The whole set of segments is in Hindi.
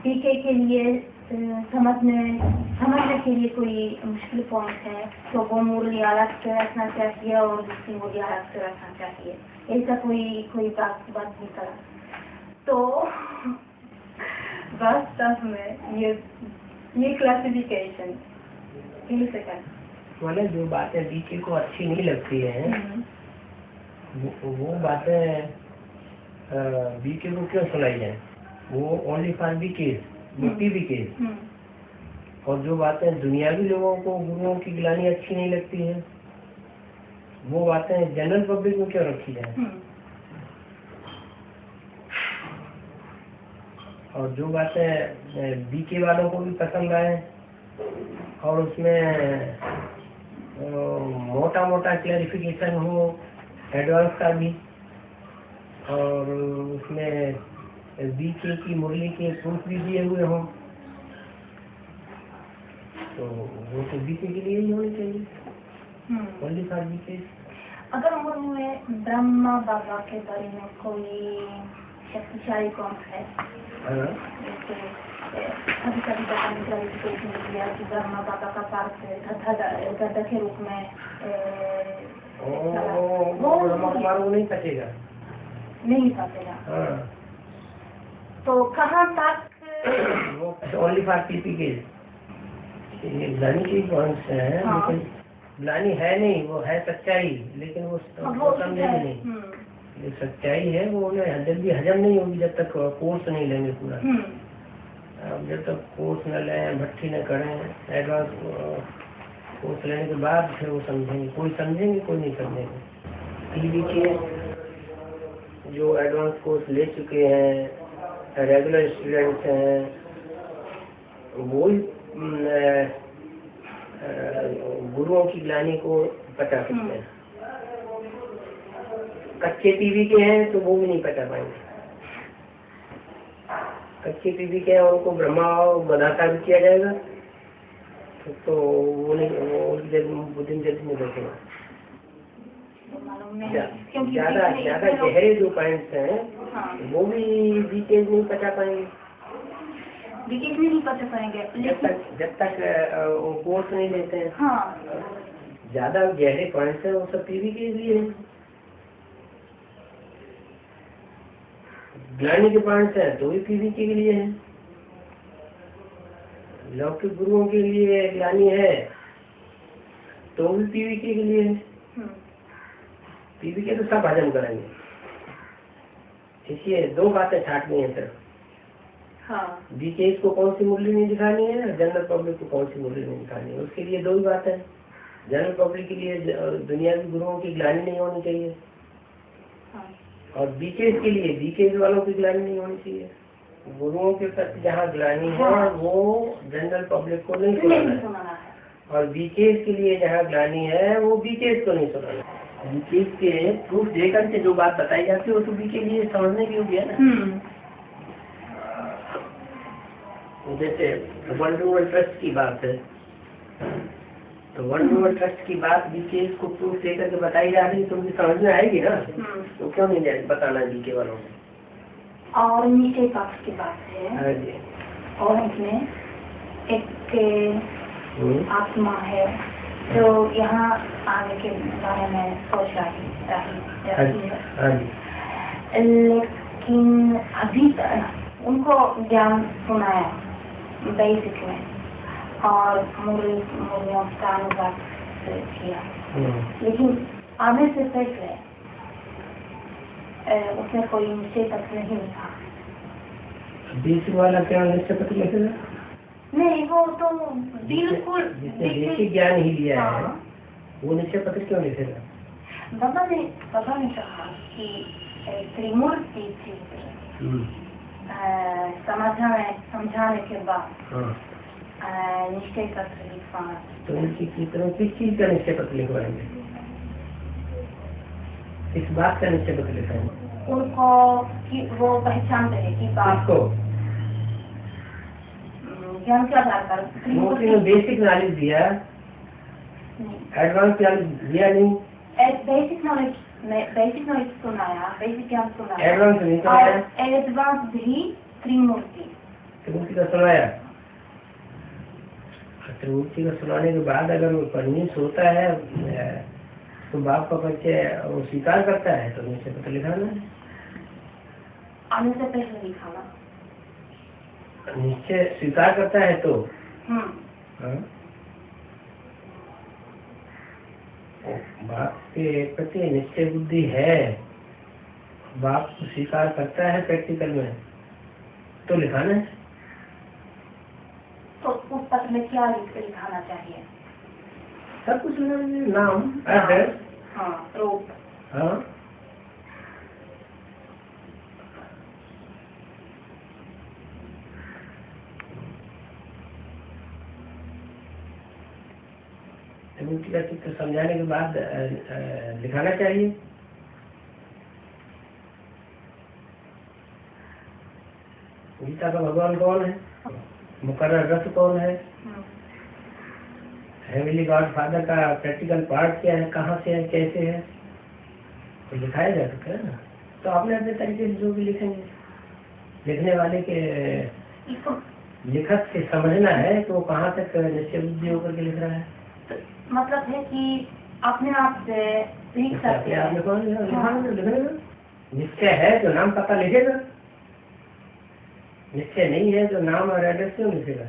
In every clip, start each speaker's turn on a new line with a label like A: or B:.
A: बीके के लिए समझने के लिए कोई मुश्किल पॉइंट है तो वो मुरली अलग से रखना चाहिए और दूसरी मुरली अलग से रखना चाहिए, ऐसा कोई बात नहीं करा तो वास्तव में ये क्लासिफिकेशन
B: मतलब जो बातें बीके को अच्छी नहीं लगती है वो बातें बीके को क्यों सुनाई जाए, वो ओनली फॉर बीके बीके। और जो बातें दुनियावी लोगों को गुरुओं की गिलानी अच्छी नहीं लगती है वो बातें जनरल पब्लिक में क्यों रखी जाए। और जो बातें बीके वालों को भी पसंद आए और उसमें मोटा मोटा क्लैरिफिकेशन हो एडवांस का भी, और उसमें बीके की मुरली के प्रूफ भी दिए हुए हों, तो वो तो बीके के लिए ही होनी चाहिए ओनली फॉर बीके।
A: अगर उनमें ब्रह्मा बाबा के बारे में कोई शक्तिशाली कौन है, कभी कभी दिया कि ब्रह्मा बाबा का पार्ट गद्दा के रूप में
B: वो नहीं पचेगा
A: तो कहाँ तक
B: वो ओनली फॉर पीपी के ग्लानी की कौन से है, लेकिन ग्लानी है नहीं, वो है सच्चाई, लेकिन वो समझेंगे नहीं। ये सच्चाई है वो उन्हें जल्दी हजम नहीं होगी जब तक कोर्स नहीं लेंगे पूरा। अब जब तक कोर्स न लें, भट्टी न करें, एडवांस कोर्स लेने के बाद फिर वो समझेंगे, कोई समझेंगे कोई नहीं समझेंगे। टीवी के जो एडवांस कोर्स ले चुके हैं, रेगुलर स्टूडेंट्स हैं, वो गुरुओं की ग्लानी को पचा सकते हैं। कच्चे टीवी के हैं तो वो भी नहीं पचा पाएंगे। कच्चे टीवी के हैं उनको ब्रह्मा और गदाता भी किया जाएगा तो वो नहीं, वो बुद्धि जल्दी नहीं बैठेगा। ज्यादा गहरे जो पॉइंट्स हैं वो भी बीके नहीं पचा पाएंगे,
A: नहीं पचा पाएंगे
B: जब तक वो कोर्स नहीं लेते हैं। ज्यादा गहरे पॉइंट्स हैं वो सब टीवी के लिए है। ग्लानी के पॉइंट्स हैं तो भी पीवी के लिए है। लौकिक गुरुओं के लिए ग्लानी है तो भी पीवी के लिए है। पीवी के तो सब हजम करेंगे, इसलिए दो बातें छाटनी है सिर्फ। बीके को कौन सी मुरली नहीं दिखानी है, जनरल पब्लिक को कौन सी मुरली नहीं दिखानी है, उसके लिए दो ही बात है। जनरल पब्लिक के लिए दुनियावी गुरुओं की ग्लानी नहीं होनी चाहिए और बीके के लिए बीके वालों की ग्लानी नहीं होनी चाहिए। गुरुओं के प्रति जहाँ ग्लानी है वो जनरल पब्लिक को नहीं सुनाना है और बीके के लिए जहाँ ग्लानी है वो बीके को नहीं सुनाना है। बीके के प्रूफ देकर के जो बात बताई जाती है वो तो बीके के लिए समझने की होगी है ना। जैसे वंडरवुड ट्रस्ट की बात है तो वंडरवुड ट्रस्ट की बात बीके को प्रूफ देकर के बताई जा रही है तो उनकी समझ में आएगी ना, तो क्यों नहीं जाए बताना बीके वालों को।
A: और नीचे पक्ष की बात है और इसमें एक आत्मा है जो यहाँ आने के बारे में सोच रही है, लेकिन अभी तक उनको ज्ञान सुनाया बेसिक में और मुरलियों का अनुवाद किया, लेकिन आने से पहले उसने कोई निश्चय पत्र नहीं लिखा।
B: बेसिक वाला क्या निश्चय पत्र लिखेगा?
A: नहीं, वो तो बिल्कुल
B: बेसिक ज्ञान ही लिया है, वो निश्चय पत्र क्यों लिखेगा?
A: बाबा ने कहा कि त्रिमूर्ति समझाने के बाद निश्चय पत्र लिखवाना।
B: तो उनकी किस चीज का निश्चय पत्र लिखवाएंगे, इस बात का निश्चय पत्र लिखवाएंगे
A: उनको कि वो पहचानते हैं कि बात को ज्ञान के आधार पर
B: बेसिक नॉलेज दिया, एडवांस नॉलेज दिया नहीं।
A: बेसिक नॉलेज सुनाया, बेसिक ज्ञान सुनाया,
B: एडवांस नहीं सुनाया।
A: एडवांस भी त्रिमूर्ति
B: त्रिमूर्ति का सुनाया। त्रिमूर्ति का सुनाने के बाद अगर वो परनिष्ठ होता है तो बाप का बच्चे वो स्वीकार करता है तो निश्चय पत्र लिखाना है।
A: आने से पहले लिखाना।
B: निश्चय स्वीकार करता है तो हाँ? बाप के प्रति निश्चय बुद्धि है, बाप को स्वीकार करता है प्रैक्टिकल में तो लिखाना है।
A: तो उस पत्र में क्या लिखाना चाहिए?
B: सब कुछ लिखाना है, नाम, एड्रेस,
A: हाँ, रूप,
B: हाँ, त्रिमूर्ति का चित्र समझाने के बाद लिखाना चाहिए। गीता का भगवान कौन है, मुकर्रर रथ कौन है, हेवनली गॉड फादर का प्रैक्टिकल पार्ट क्या है, कहाँ से है, कैसे है, तो लिखाया जा सकता है ना। तो आपने अपने तरीके से जो भी लिखेंगे, लिखने वाले के लिखत से समझना है तो वो कहाँ तक निश्चय बुद्धि होकर के लिख रहा है।
A: तो मतलब है कि अपने आप से लिख सकते हैं।
B: लिखने निश्चय है तो नाम पता लिखेगा, निश्चय नहीं है तो नाम और एड्रेस क्यों लिखेगा।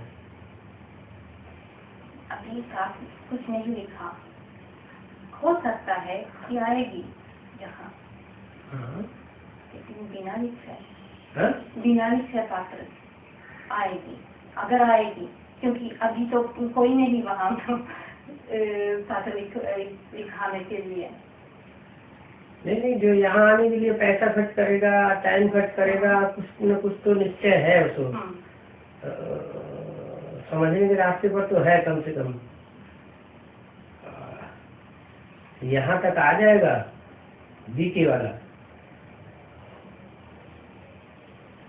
A: अभी कुछ नहीं लिखा, हो सकता है कि आएगी जहाँ, लेकिन बिना लिखे पात्र आएगी, अगर आएगी, क्योंकि अभी तो कोई नहीं वहाँ तो पात्र लिखाने के लिए।
B: नहीं, जो यहाँ आने के लिए पैसा खर्च करेगा, टाइम खर्च करेगा, कुछ न कुछ तो निश्चय है उसको समझने के रास्ते पर तो है कम से कम। यहाँ तक आ जाएगा बीके वाला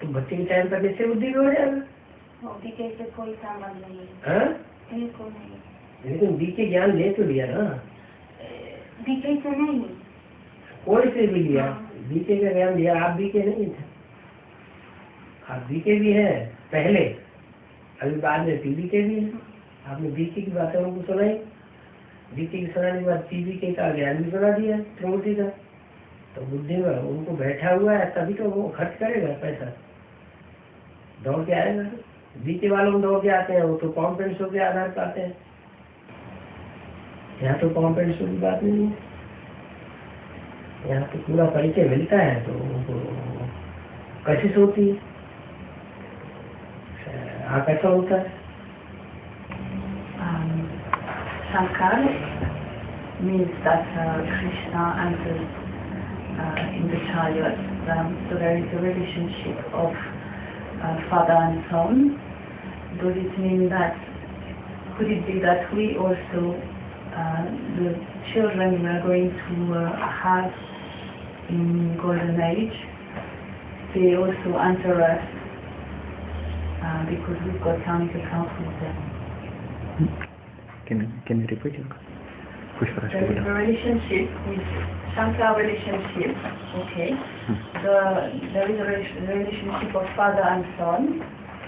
B: तो बच्चे के टाइम पर निश्चय बुद्धि हो जाएगा।
A: बीके से कोई संबंध नहीं
B: है,
A: बिल्कुल नहीं।
B: लेकिन बीके ज्ञान ले तो लिया ना,
A: बीके से नहीं,
B: कोई से भी लिया, बीके का ज्ञान दिया। आप बीके नहीं थे, आप बीके भी है पहले, अभी बाद में पीबीके भी है। आपने बीके की बातें उनको सुनाई, बीके की सुनाने के बाद पीबीके का ज्ञान भी सुना दिया त्रिमूर्ति का, तो बुद्धि में उनको बैठा हुआ है, तभी तो वो खर्च करेगा पैसा, दौड़ के आएगा। बीके वालों में दौड़ के आते हैं, वो तो कॉम्पिटेंस के आधार पर आते हैं, यहाँ तो कॉम्पिटेंस की बात नहीं है, यहाँ तो पूरा परिचय मिलता है तो उनको कशिश होती है, आकर्षण होता है।
C: Shankar means that Krishna enters in the chariot. So there is a relationship of father and son. Does it mean that, could it be that we also, the children we are going to have in Golden Age, they also enter us because we've got county accounts with them?
D: Can you repeat it?
C: There is a relationship with Shankar relationship, okay. There is a relationship of father and son,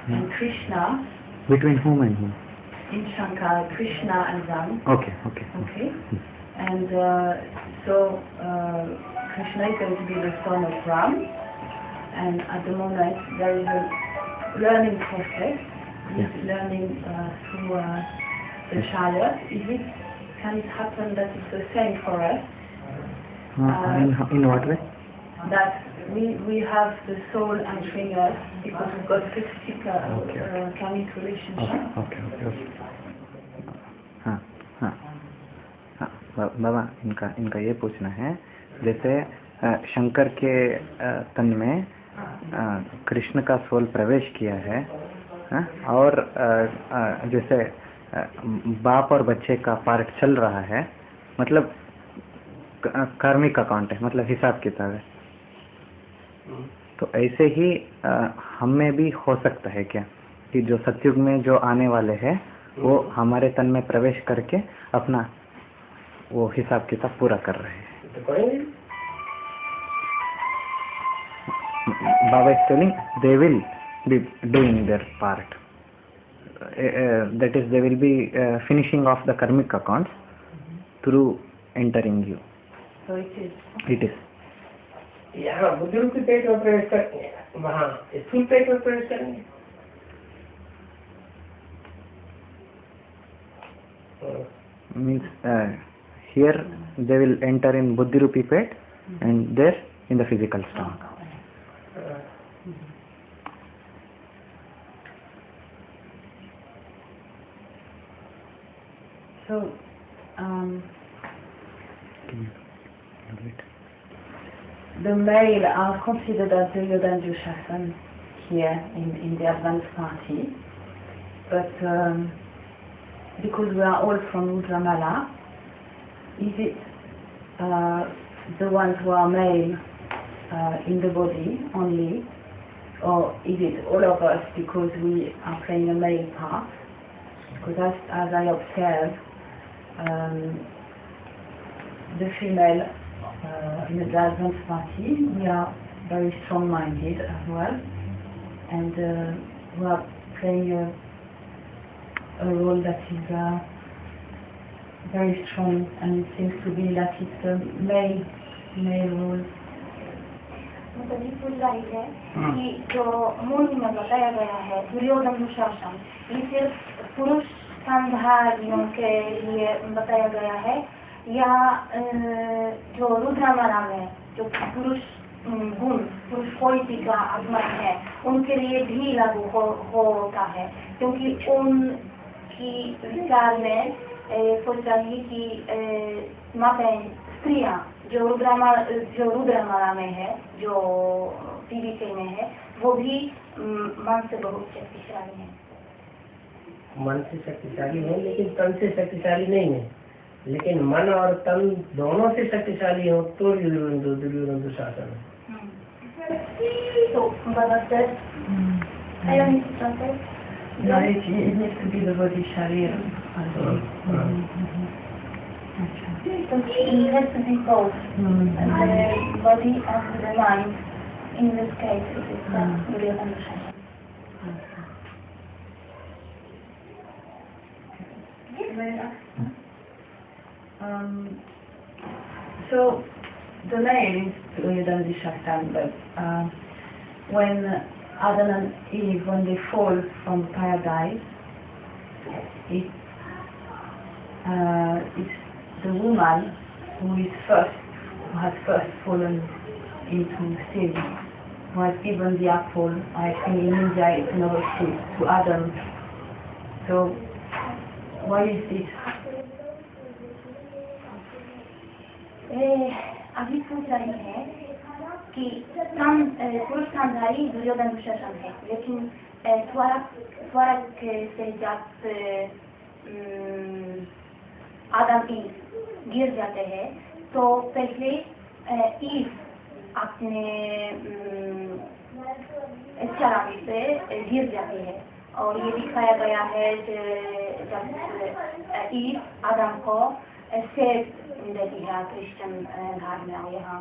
C: and Krishna.
D: Between whom and whom?
C: In Shankar, Krishna and Ram.
D: Okay.
C: And so Krishna is going to be the son of Ram, and at the moment there is a learning process. He's learning through the chariot. Can it happen that it's the same for us?
D: In what way?
C: That we have the soul entering us because we've got specific karmic relationship.
D: Okay. हाँ बाबा, इनका ये पूछना है, जैसे शंकर के तन में कृष्ण का सोल प्रवेश किया है, और जैसे बाप और बच्चे का पार्ट चल रहा है, मतलब कार्मिक अकाउंट है, मतलब हिसाब किताब है, तो ऐसे ही हम में भी हो सकता है क्या कि जो सतयुग में जो आने वाले हैं वो हमारे तन में प्रवेश करके अपना वो हिसाब किताब पूरा कर रहे हैं? Baba is telling they will be doing their part. That is, they will be finishing off the karmic accounts through entering you.
C: So it is.
D: It is.
B: यहाँ बुद्धि के पेट में प्रवेश करेंगे, वहाँ स्थूल पेट में प्रवेश करेंगे।
D: Means here they will enter in buddhi rupi pet and there in the physical stomach.
C: So the male are considered as the Yodandushasan here in the advanced party, but because we are all from Rudramala, is it the ones who are male in the body only, or is it all of us because we are playing a male part? Because as I observe, the female in the advanced party, we are very strong-minded as well, and we are playing a role that is very strong, and it seems to be that it's a male role.
A: मतलब ये पूरी राइट है कि जो मूल में बताया गया है दुर्योधन दुशासन, ये सिर्फ पुरुष संधारियों के लिए बताया गया है, या जो रुद्रमाला में जो पुरुष गुण, पुरुष क्वालिटी का आत्मा है, उनके लिए भी लागू होता है, क्योंकि उनकी विचार में सोच रही कि माताएं, स्त्रियां जो रुद्रमाला में है, जो पीवीके में है, वो भी मन से बहुत शक्तिशाली है।
B: मन से शक्तिशाली है, लेकिन तन से शक्तिशाली नहीं है। लेकिन मन और तन दोनों से शक्तिशाली हो तो दुर्योधन दुशासन है।
A: So, Baba said, I don't need to translate.
C: No, it needs to be the body sharira.
A: So it has to be both, and the body and the mind. In this case, it is Duryodhana Dushasana.
C: So the male is Duryodhana Dushasana, but when Adam and Eve, when they fall from paradise, it's the woman who has first fallen into sin, who has given the apple. I think in India it's another fruit to Adam. So why is this?
A: अभी पूछ रही है कि पुरुष संधारी दुर्योधन दुशासन है, लेकिन स्वर्ग से जब आदम ईव गिर जाते हैं, तो पहले ईव अपने चरावी से गिर जाती है, और ये दिखाया गया है जब ईव आदम को सेब देती है क्रिश्चियन धर्म में। यहाँ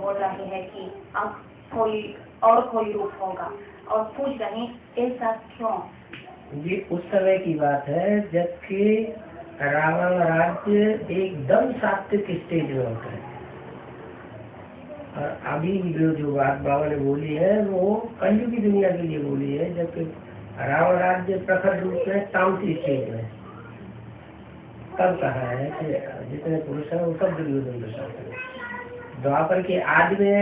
A: बोल रही है कि अब कोई रूप होगा, और पूछ रही ऐसा क्यों?
B: ये उस समय की बात है जबकि रावण राज्य एकदम सात्विक स्टेज में होता है, और अभी जो बात बाबा ने बोली है वो कलयुग की दुनिया के लिए बोली है, जबकि रावण राज्य प्रखर रूप में तामसी स्टेज में। तब कहा है कि जितने पुरुष हैं वो सब दुर्योधन दुशासन है। द्वापर के आदि में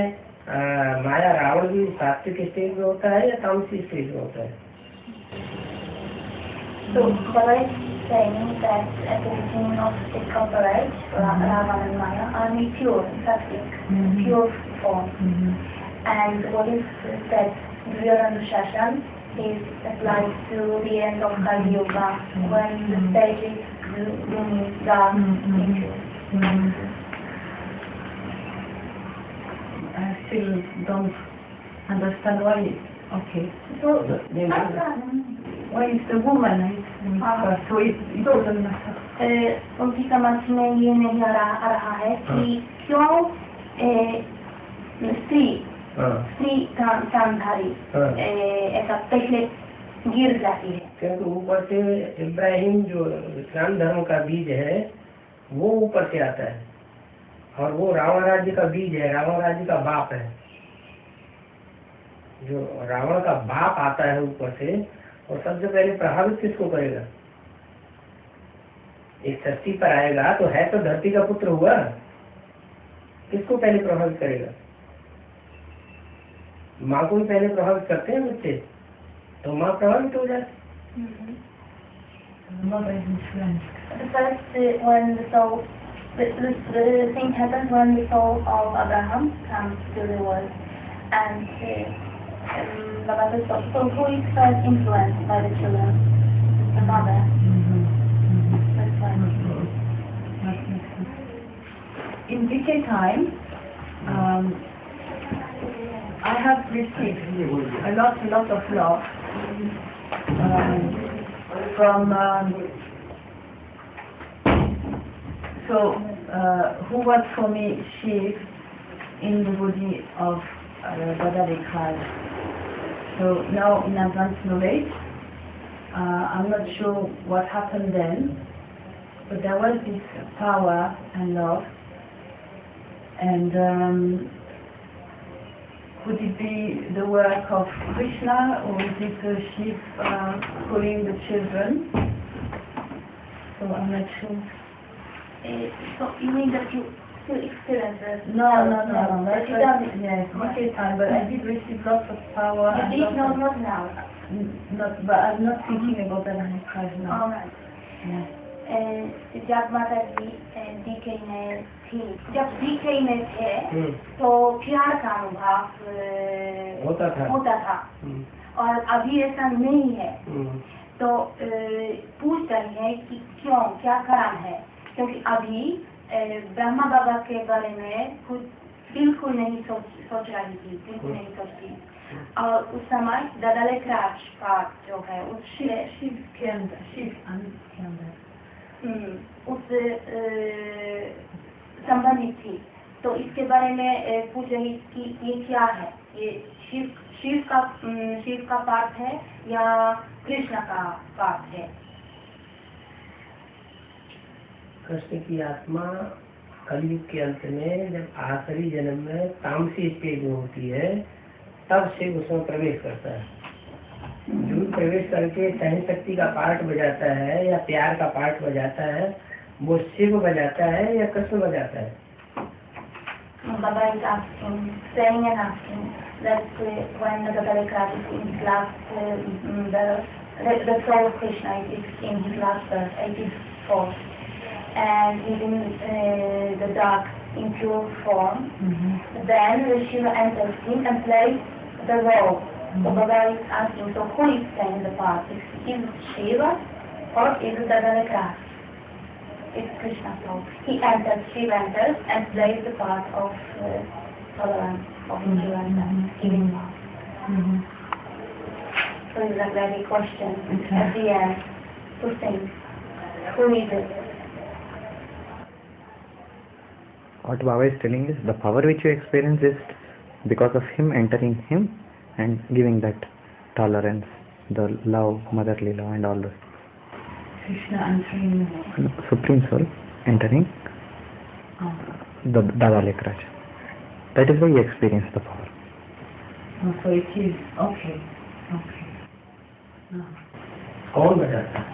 B: माया रावण भी सात्विक स्टेज में होता है या तामसी स्टेज में होता है?
A: So Baba is saying that at the beginning of the comparage, Ravan and Maya are made pure, sattvic, pure form. And what is that Duryodhana Dushasana is applied to the end of Kali Yuga, when the stage is gloomy, dark, impure.
C: I still don't understand why. Okay.
A: So,
C: why is the woman? So it doesn't matter.
A: उनकी समझ में ये नहीं आ रहा है कि क्यों स्त्री स्त्री कामधारी ऐसा पहले गिर जाती है,
B: क्योंकि ऊपर से इब्राहिम जो इस्लाम धर्म का बीज है वो ऊपर से आता है, और वो रावण राज्य का बीज है, रावण राज्य का बाप है। जो रावण का बाप आता है ऊपर से, और सबसे पहले प्रभावित किसको करेगा? एक धरती पर आएगा तो है तो धरती का पुत्र हुआ, किसको पहले प्रभावित करेगा? माँ को भी पहले प्रभावित करते हैं बच्चे, तो माँ प्रभावित हो जाती।
A: The first when the soul, the thing happens when the soul of Abraham comes to the world, and Baba says, so who is first influenced by the children? The mother. That's why.
C: In decay time, I have received a lot of love from who was for me Shiv in the body of Dada Lekhraj. So now in advanced knowledge, I'm not sure what happened then, but there was this power and love, and could it be the work of Krishna, or is it Shiv calling the children? So I'm not sure.
A: So you mean that you still experience it?
C: No. That's yes, okay, time. But I did receive lots of power.
A: You did not now.
C: But I'm not thinking about that right now.
A: All right.
C: Yeah.
A: जब माता जी डीके में थी, जब डीके में थे तो प्यार का अनुभव होता था, और अभी ऐसा नहीं है। तो पूछ रही है कि क्यों, क्या कारण है? क्योंकि अभी ब्रह्मा बाबा के बारे में कुछ बिल्कुल नहीं सोच रही थी, बिल्कुल नहीं सोचती। और उस समय दादा लेखराज का जो है उस
C: शिव के अंदर
A: उस संबंधित थी। तो इसके बारे में पूछ रही कि ये क्या है, ये शिव का पाठ है या कृष्ण का पाठ है?
B: कृष्ण की आत्मा कलयुग के अंत में जब आखिरी जन्म में तामसी स्टेज में होती है, तब शिव उसमें प्रवेश करता है। जो प्रवेश करके सहन शक्ति का पार्ट बजाता है या प्यार का पार्ट बजाता है, वो शिव बजाता है या कृष्ण बजाता है?
A: Baba is asking, saying and asking that when the Lekraj is in his last the soul of Krishna is in his last birth, 84, and is in the dark, impure form, then the Shiva enters in and plays the role. So Baba is asking, so who is playing the part? Is it Shiva or is it the Lekraj? It's Krishna. So he enters, Shiva enters and plays the part of tolerance, of endurance and giving love. So it's a very question at the end to think, who is it?
D: What Baba is telling is the power which you experience is because of him entering him and giving that tolerance, the love, motherly love and all those.
C: Krishna entering
D: Supreme Soul entering the Dada Lekraj. That is why you experience the power.
C: Oh, so it is okay.
B: कौन बजाता है?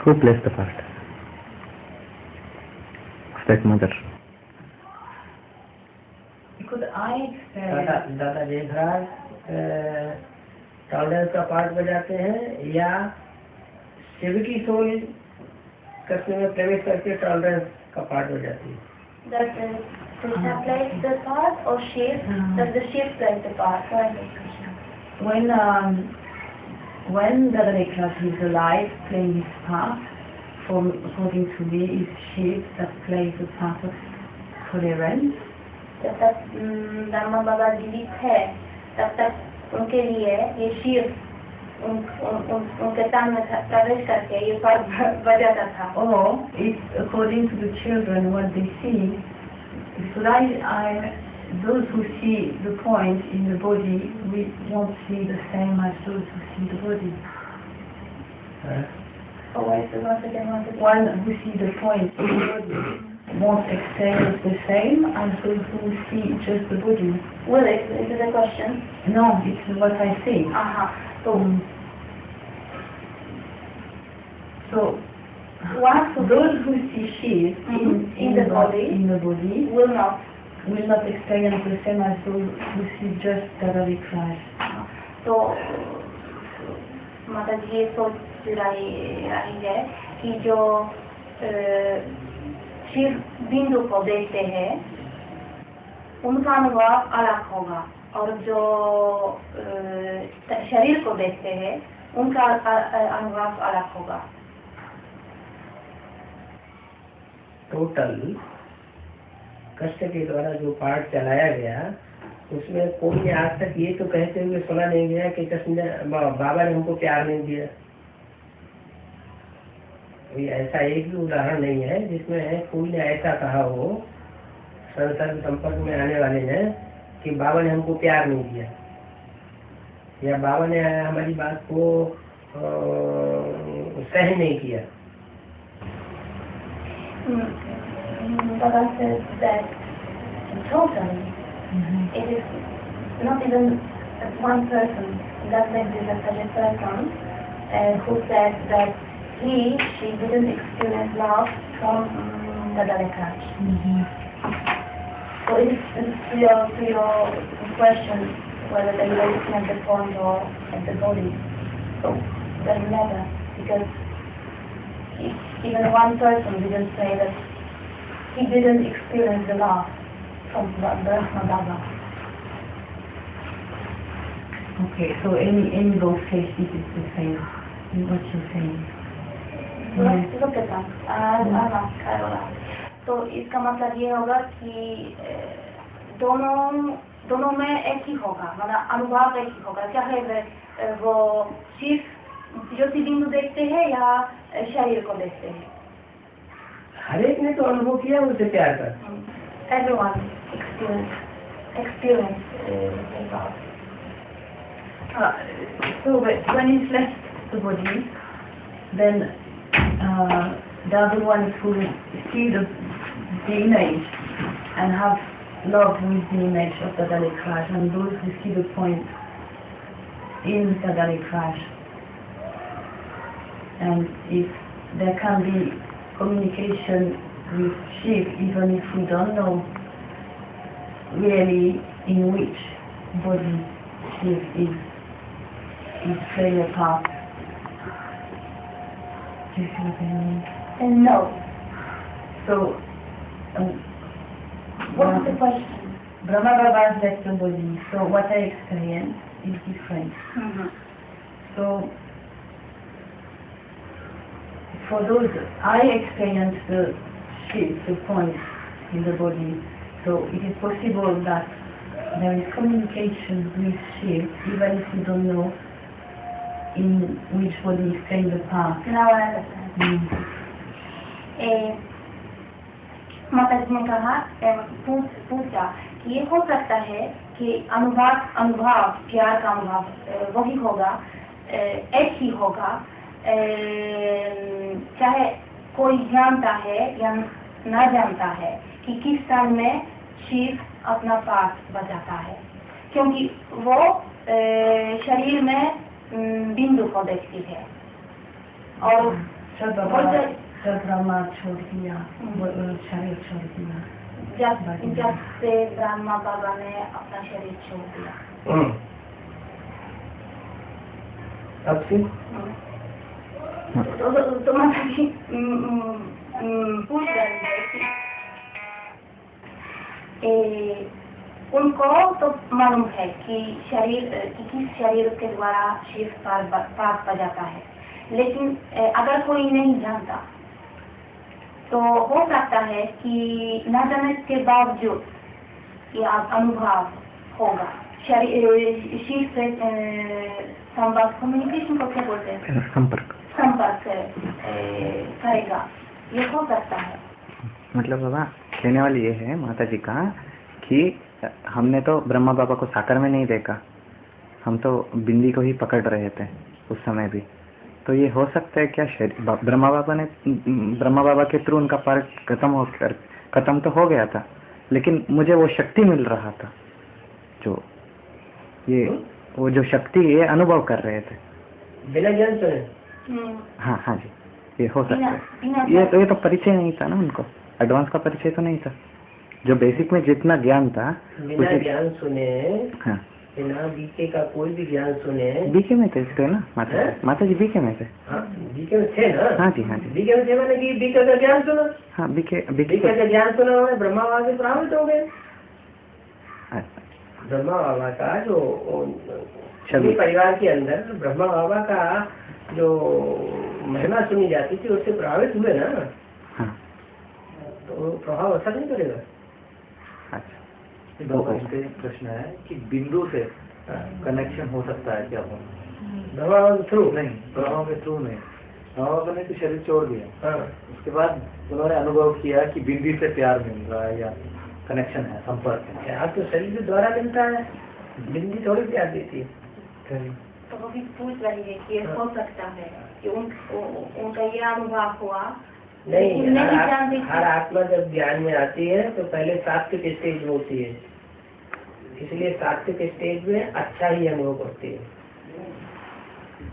D: Who plays the part of that mother?
C: Because I experience
B: दादा लेखराज टॉलरेंस का पार्ट बजाते हैं, या शिव की सोल कृष्ण में प्रवेश करके टॉलरेंस का पार्ट बजाती है?
A: Does Krishna plays the part or Shiv? Does the Shiv plays the part? Or is it Krishna?
C: When Dada Lekraj is alive playing his part, according to me, is Shiv that plays the part of tolerance.
A: जब तक ब्रह्मा बाबा जीवित है, तब तक उनके लिए ये शिव उनके तन में प्रवेश करके ये पार्ट बजाता था।
C: Or it's according to the children what they see. So I those who see the point in the body, we won't see the same as those who see the body.
A: Once again.
C: One who see the point in the body won't experience the same as those who see just the body.
A: Will it? Is it a question?
C: No, it's what I say.
A: So,
C: So
A: one
C: those who see sheep
A: in the body will not
C: experience the same as those who see just Dadali Crash.
A: तो माता जी ये सोच रही है कि जो शिव बिंदु को देखते हैं उनका अनुभव अलग होगा और जो शरीर को देखते हैं उनका अनुभव अलग होगा।
B: टोटल कष्ट के द्वारा जो पाठ चलाया गया उसमें कोई ने आज तक ये तो कहते हुए सुना नहीं गया कि कृष्ण बाबा ने हमको प्यार नहीं दिया। कोई ऐसा एक भी उदाहरण नहीं है जिसमें कोई ने ऐसा कहा हो संसर्ग संपर्क में आने वाले ने कि बाबा ने हमको प्यार नहीं दिया या बाबा ने हमारी बात को सही नहीं किया।
A: Baba says that totally it is not even one person, doesn't exist such a person who said that she didn't experience love from the Dalekaj. So it is to your question whether they were looking at the point or at the body. So it doesn't matter because even one person didn't say that he didn't experience the love from Brahma Baba.
C: Okay, so in both cases it's the same. What you're saying.
A: Look at that. तो इसका मतलब ये होगा कि दोनों में एक ही होगा, मतलब अनुभव एक ही होगा, चाहे वो सिर्फ ज्योति बिंदु देखते हैं या शरीर को देखते हैं।
B: हर एक ने तो अनुभव किया उसे प्यार कर।
A: Everyone experience love.
C: So when it's left the body, then the other ones who see the image and have love with the image of the Dalai Crash, and those who see the point in the Dalai Crash. And if there can be communication with Shiv, even if we don't know really in which body Shiv is playing a part. Do you see what I mean?
A: And no.
C: So,
A: what is the question?
C: Brahma Baba has left the body, so what I experience is different. So, for those, I experience the shift, the point in the body, so it is possible that there is communication with shift, even if we don't know in which body is playing the part.
A: Now I understand. माता जी ने कहा पूछा कि ये हो सकता है कि अनुभव प्यार का अनुभव वही होगा, एक ही होगा, चाहे कोई जानता है या ना जानता है कि किस स्थान में शिव अपना पाठ बजाता है, क्योंकि वो शरीर में बिंदु को देखती है और
C: जब ब्रह्मा छोड़ दिया, शरीर छोड़ दिया,
A: जब से ब्रह्मा बाबा ने अपना शरीर छोड़ दिया।
B: अब से
A: तो माता जी पूछ रहे हैं कि उनको तो मालूम है कि किस शरीर के द्वारा शिव पाठ बजाता है, लेकिन अगर कोई नहीं जानता तो हो सकता है कि न जानने के बावजूद या अनुभव होगा, शिव से संवाद, कम्युनिकेशन को क्या बोलते हैं, संपर्क करेगा, ये हो सकता है।
D: मतलब बाबा कहने वाली ये है माता जी का कि हमने तो ब्रह्मा बाबा को साकार में नहीं देखा, हम तो बिंदी को ही पकड़ रहे थे उस समय भी। तो ये हो सकता है क्या ब्रह्मा बाबा के थ्रू उनका पार्ट खत्म तो हो गया था, लेकिन मुझे वो शक्ति मिल रहा था, जो ये वो जो शक्ति ये अनुभव कर रहे थे
B: बिना ज्ञान सुने।
D: हाँ हाँ जी, ये हो सकता है। ये तो परिचय नहीं था ना उनको, एडवांस का परिचय तो नहीं था, जो बेसिक में जितना ज्ञान था
B: बिना ज्ञान सुने।
D: हाँ,
B: बिना बीके का कोई भी ज्ञान सुने।
D: बीके में थे ना माता जी बीके में थे।
B: हाँ, बीके में थे ना।
D: हाँ जी हाँ जी,
B: बीके में थे मैंने कि बीके का ज्ञान सुना।
D: हाँ बीके
B: का ज्ञान सुना उन्होंने, ब्रह्मा बाबा से प्रभावित हो गए। ब्रह्मा बाबा का जो परिवार के अंदर ब्रह्मा बाबा का जो महिमा सुनी जाती थी उससे प्रभावित हुए ना।
D: हाँ,
B: तो प्रभाव असर नहीं करेगा।
D: अच्छा,
E: प्रश्न है कि बिंदु से कनेक्शन हो सकता है क्या?
B: ब्रह्मा बाबा के थ्रू
E: नहीं, ब्रह्मा के थ्रू नहीं, ब्रह्मा बाबा ने तो शरीर छोड़ दिया।
B: हाँ।
E: उसके बाद उन्होंने अनुभव किया कि बिंदी से प्यार मिल रहा है या कनेक्शन है, संपर्क है।
B: प्यार तो शरीर के द्वारा मिलता है, बिंदी थोड़ी प्यार देती है।
A: तो वो भी पूछ रही है कि हो सकता है कि उनका ये अनुभव हुआ।
B: नहीं, हर आत्मा जब ज्ञान में आती है तो पहले सात्विक स्टेज में होती है, इसलिए सात्विक स्टेज में अच्छा ही अनुभव करती है,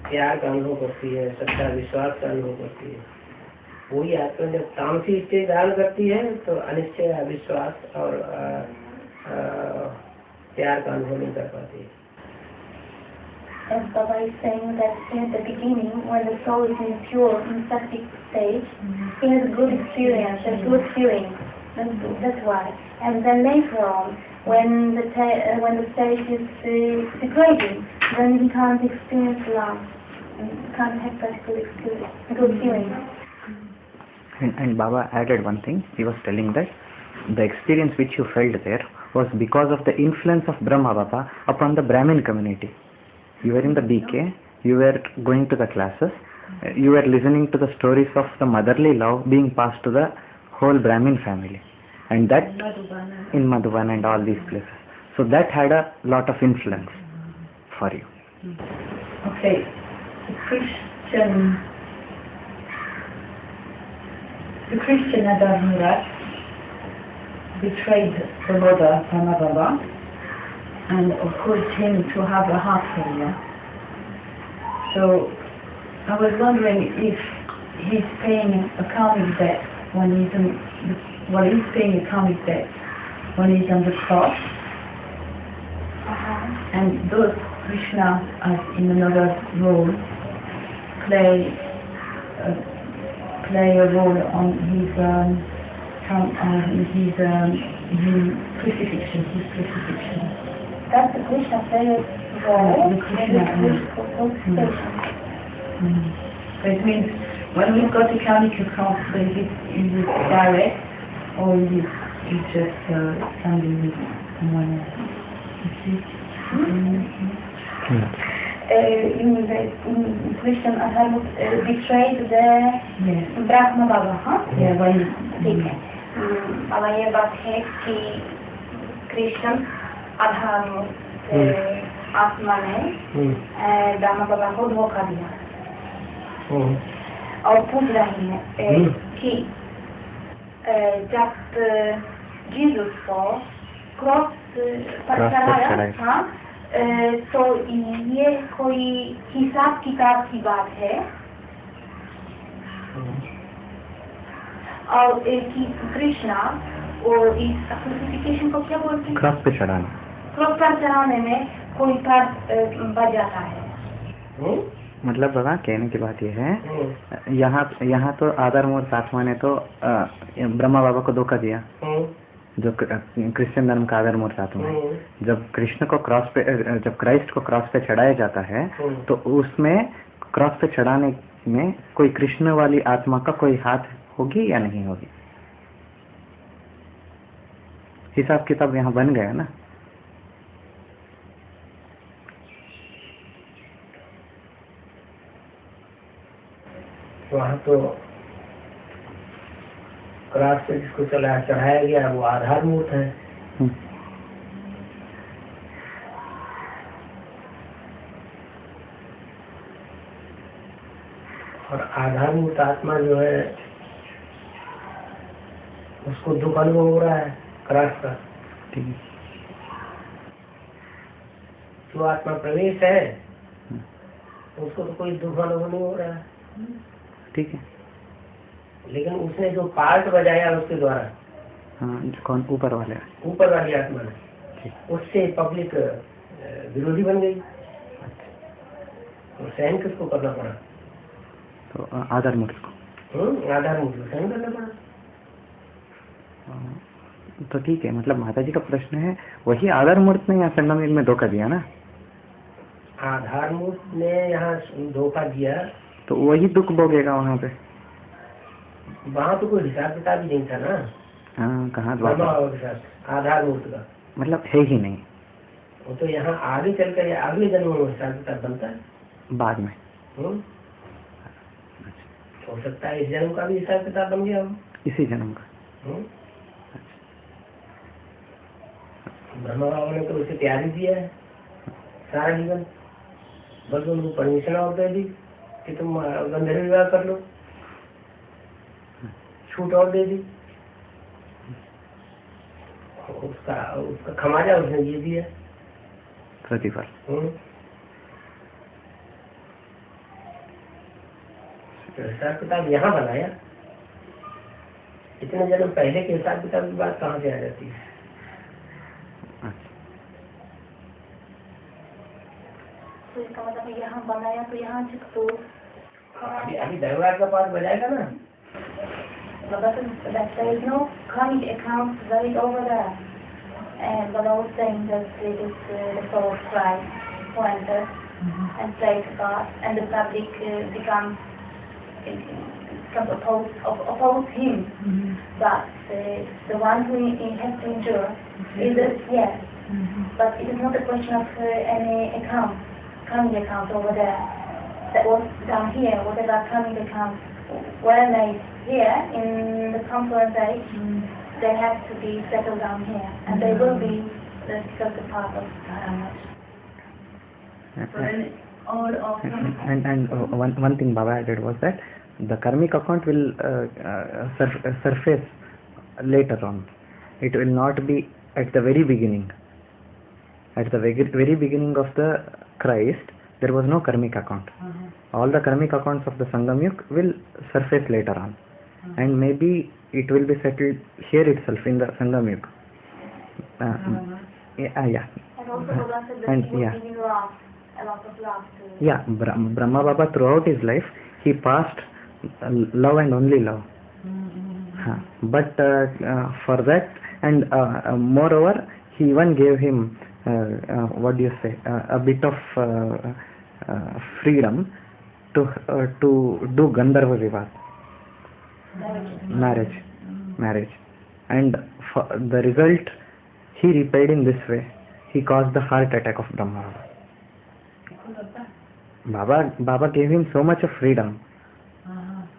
B: प्यार का अनुभव करती है, सच्चा विश्वास का अनुभव करती है। वही आत्मा जब तामसी स्टेज धारण करती है तो अनिश्चय, अविश्वास और प्यार का अनुभव नहीं कर पाती है।
A: As Baba is saying that in the beginning, when the soul is in pure, in sattvic stage, he has good experience and good feeling. That's why. And then later on, when the stage is degrading, then he can't experience love, and can't have that good feeling.
D: And Baba added one thing. He was telling that the experience which you felt there was because of the influence of Brahma Baba upon the Brahmin community. You were in the BK, you were going to the classes, you were listening to the stories of the motherly love being passed to the whole Brahmin family, and that in Madhubana and all these places. So that had a lot of influence for you.
C: Okay, the Christian Adar betrayed the mother, Brahma Baba, and caused him to have a heart failure. So I was wondering if he's paying a karmic debt when he's paying a karmic debt when he's on the cross, and does Krishna, as in another role, play a role on his crucifixion.
A: That's the Krishna plays role.
C: So it means when we've got a karmic account, is it direct or is it just standing with someone else?
A: Christian Adharmut betrayed the Brahma Baba, huh?
C: Yeah, when
A: ठीक है। अब ये बात है कि कृष्ण अधर्मुक्त आत्मा ने ब्रह्मा बाबा को धोखा दिया और पूछ रही है कि जब जीसस को क्रॉस पर चढ़ाया, हाँ, तो ये कोई हिसाब किताब की बात है और कि कृष्णा और इस क्रूसिफिकेशन को क्या बोलते हैं?
D: क्रॉस पे चढ़ाना।
A: क्रॉस पर चढ़ाने में कोई पार्ट बच जाता है।
D: मतलब बाबा कहने की बात यह है, यहाँ तो आदर मूर्त आत्मा ने तो ब्रह्मा बाबा को धोखा दिया, जो क्रिश्चियन धर्म का आदर मूर्त आत्मा है। जब कृष्ण को क्रॉस पे, जब क्राइस्ट को क्रॉस पे चढ़ाया जाता है तो उसमें क्रॉस पे चढ़ाने में कोई कृष्ण वाली आत्मा का कोई हाथ होगी या नहीं होगी? हिसाब किताब यहाँ बन गया ना।
B: वहाँ तो क्रॉस पे जिसको चढ़ाया गया वो आधार मूर्त है, और आधारभूत आत्मा जो है उसको दुख अनुभव हो रहा है क्रॉस का।
D: ठीक है।
B: जो आत्मा प्रवेश है उसको तो कोई दुख अनुभव नहीं हो रहा है।
D: ठीक है।
B: लेकिन उसने जो पार्ट बजाया उसके द्वारा,
D: हाँ, जो कौन ऊपर वाले हैं।
B: ऊपर वाली आत्मा ने, उससे पब्लिक विरोधी बन गई। तो सहन किसको करना पड़ा?
D: तो आधार मूर्त को।
B: आधार मूर्त को सहन करना पड़ा।
D: तो ठीक है, मतलब माता जी का प्रश्न है वही आधार मूर्त ने यहाँ संगम युग में धोखा दिया ना?
B: आधार मूर्त ने यहाँ धोखा दिया
D: तो वही दुख भोगेगा वहाँ पे।
B: वहाँ तो कोई हिसाब किताब ही नहीं था ना।
D: हाँ, कहाँ
B: आधार मूर्त का
D: मतलब है ही नहीं।
B: वो तो यहाँ आगे चल कर अगले जन्म में हिसाब किताब बनता है
D: बाद में।
B: हो सकता है इस जन्म का भी हिसाब किताब बन गया हो,
D: इसी जन्म का।
B: ब्रह्मा बाबा ने तो उसे तैयारी दिया है सारा जीवन, बस उनको परमिशन और दे दी कि तुम गंधर्व विवाह कर लो, छूट और दे दी। उसका खमाजा उसने ये दिया
D: प्रतिफल।
B: हिसाब किताब यहाँ बनाया, इतने जन्म पहले के हिसाब किताब की बात कहाँ से आ जाती है?
A: तो इसका मतलब यहाँ बनाया तो यहाँ तो
B: अभी दरबार का पास बजाएगा ना।
A: But that there is no karmic account valid over there. And but I was saying that it is the soul of Christ who enters and prays to God, and the public becomes oppose him. But the one who he has to endure is yes. But it is not a question of any account, karmic account over there. That was done here, whatever karmic account were made here in the conference age, they have to be settled down here, and they will be because the part of Dharma.
D: And one thing Baba added was that the karmic account will surface later on. It will not be at the very beginning. At the very beginning of the Christ, there was no karmic account. All the karmic accounts of the Sangam Yug will surface later on. And maybe it will be settled here itself in the Sangam Yug. Yeah.
A: And also Baba said that he was giving love, a lot of love to...
D: Yeah, Brahma Baba throughout his life, he passed love and only love. But for that, and moreover, he even gave him, a bit of freedom to do Gandharva Vivaha, marriage. And for the result, he repaid in this way. He caused the heart attack of Brahma Baba. Baba gave him so much of freedom,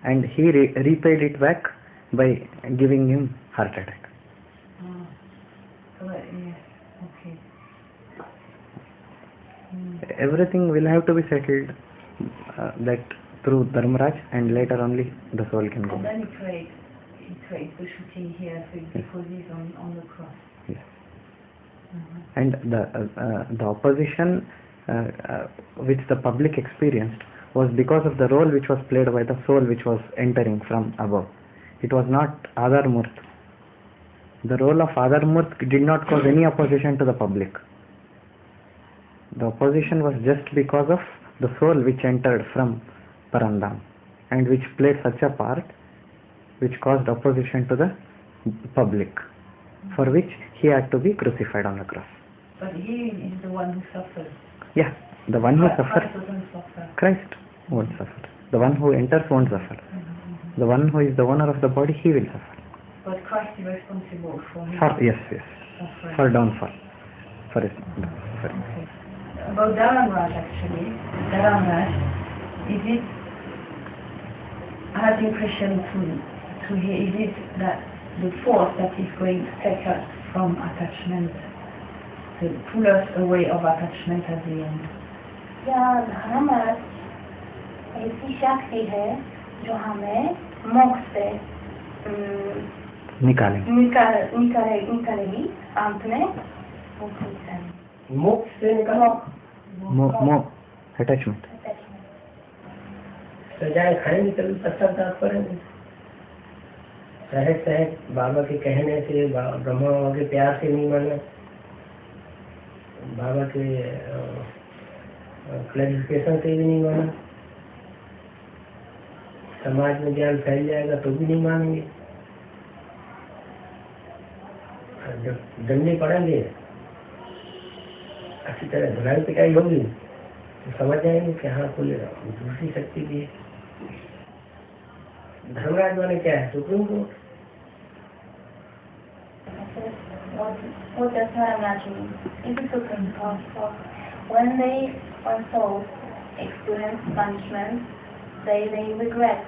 D: and he repaid it back by giving him heart attack. Everything will have to be settled that through Dharmaraj, and later only the soul can go.
C: And then he prayed the Shuti here because he's on the cross.
D: Yes. And the opposition which the public experienced was because of the role which was played by the soul which was entering from above. It was not Adhar Murt. The role of Adhar Murt did not cause any opposition to the public. The opposition was just because of the soul which entered from Parandam and which played such a part which caused opposition to the public, for which he had to be crucified on the cross.
C: But he is the one who suffers.
D: Yeah, the one who suffers.
C: Christ doesn't suffer.
D: Christ won't suffer. The one who enters won't suffer. The one who is the owner of the body, he will suffer.
C: But Christ is responsible for him.
D: Yes.
C: Suffering.
D: For downfall. For his
C: Okay. About Dharamraj actually, is it, I have the impression to hear, is it that the force that is going to take us from attachment, to pull us away of attachment at the end?
A: Yeah, Dharmaraj, ऐसी शक्ति है जो हमें मोक्ष से निकालेगी अंत में।
B: मोक्ष से निकालो,
D: अटैचमेंट।
B: सजाएं खाएंगे तभी पश्चाताप करेंगे। सहज सहज बाबा के कहने से, ब्रह्मा बाबा के प्यार से नहीं माना, बाबा के क्लैरिफिकेशन से भी नहीं माना, समाज में ज्ञान फैल जाएगा तो भी नहीं मानेंगे। जब दंडे पड़ेंगे, अच्छी तरह धुलाई पिटाई होगी तो समझ जाएंगे कि हाँ कोई दूसरी शक्ति भी है। धर्मराज माने क्या है? Supreme court.
A: What does Maharaj mean? It is Supreme Court. When souls experience punishment, they regret.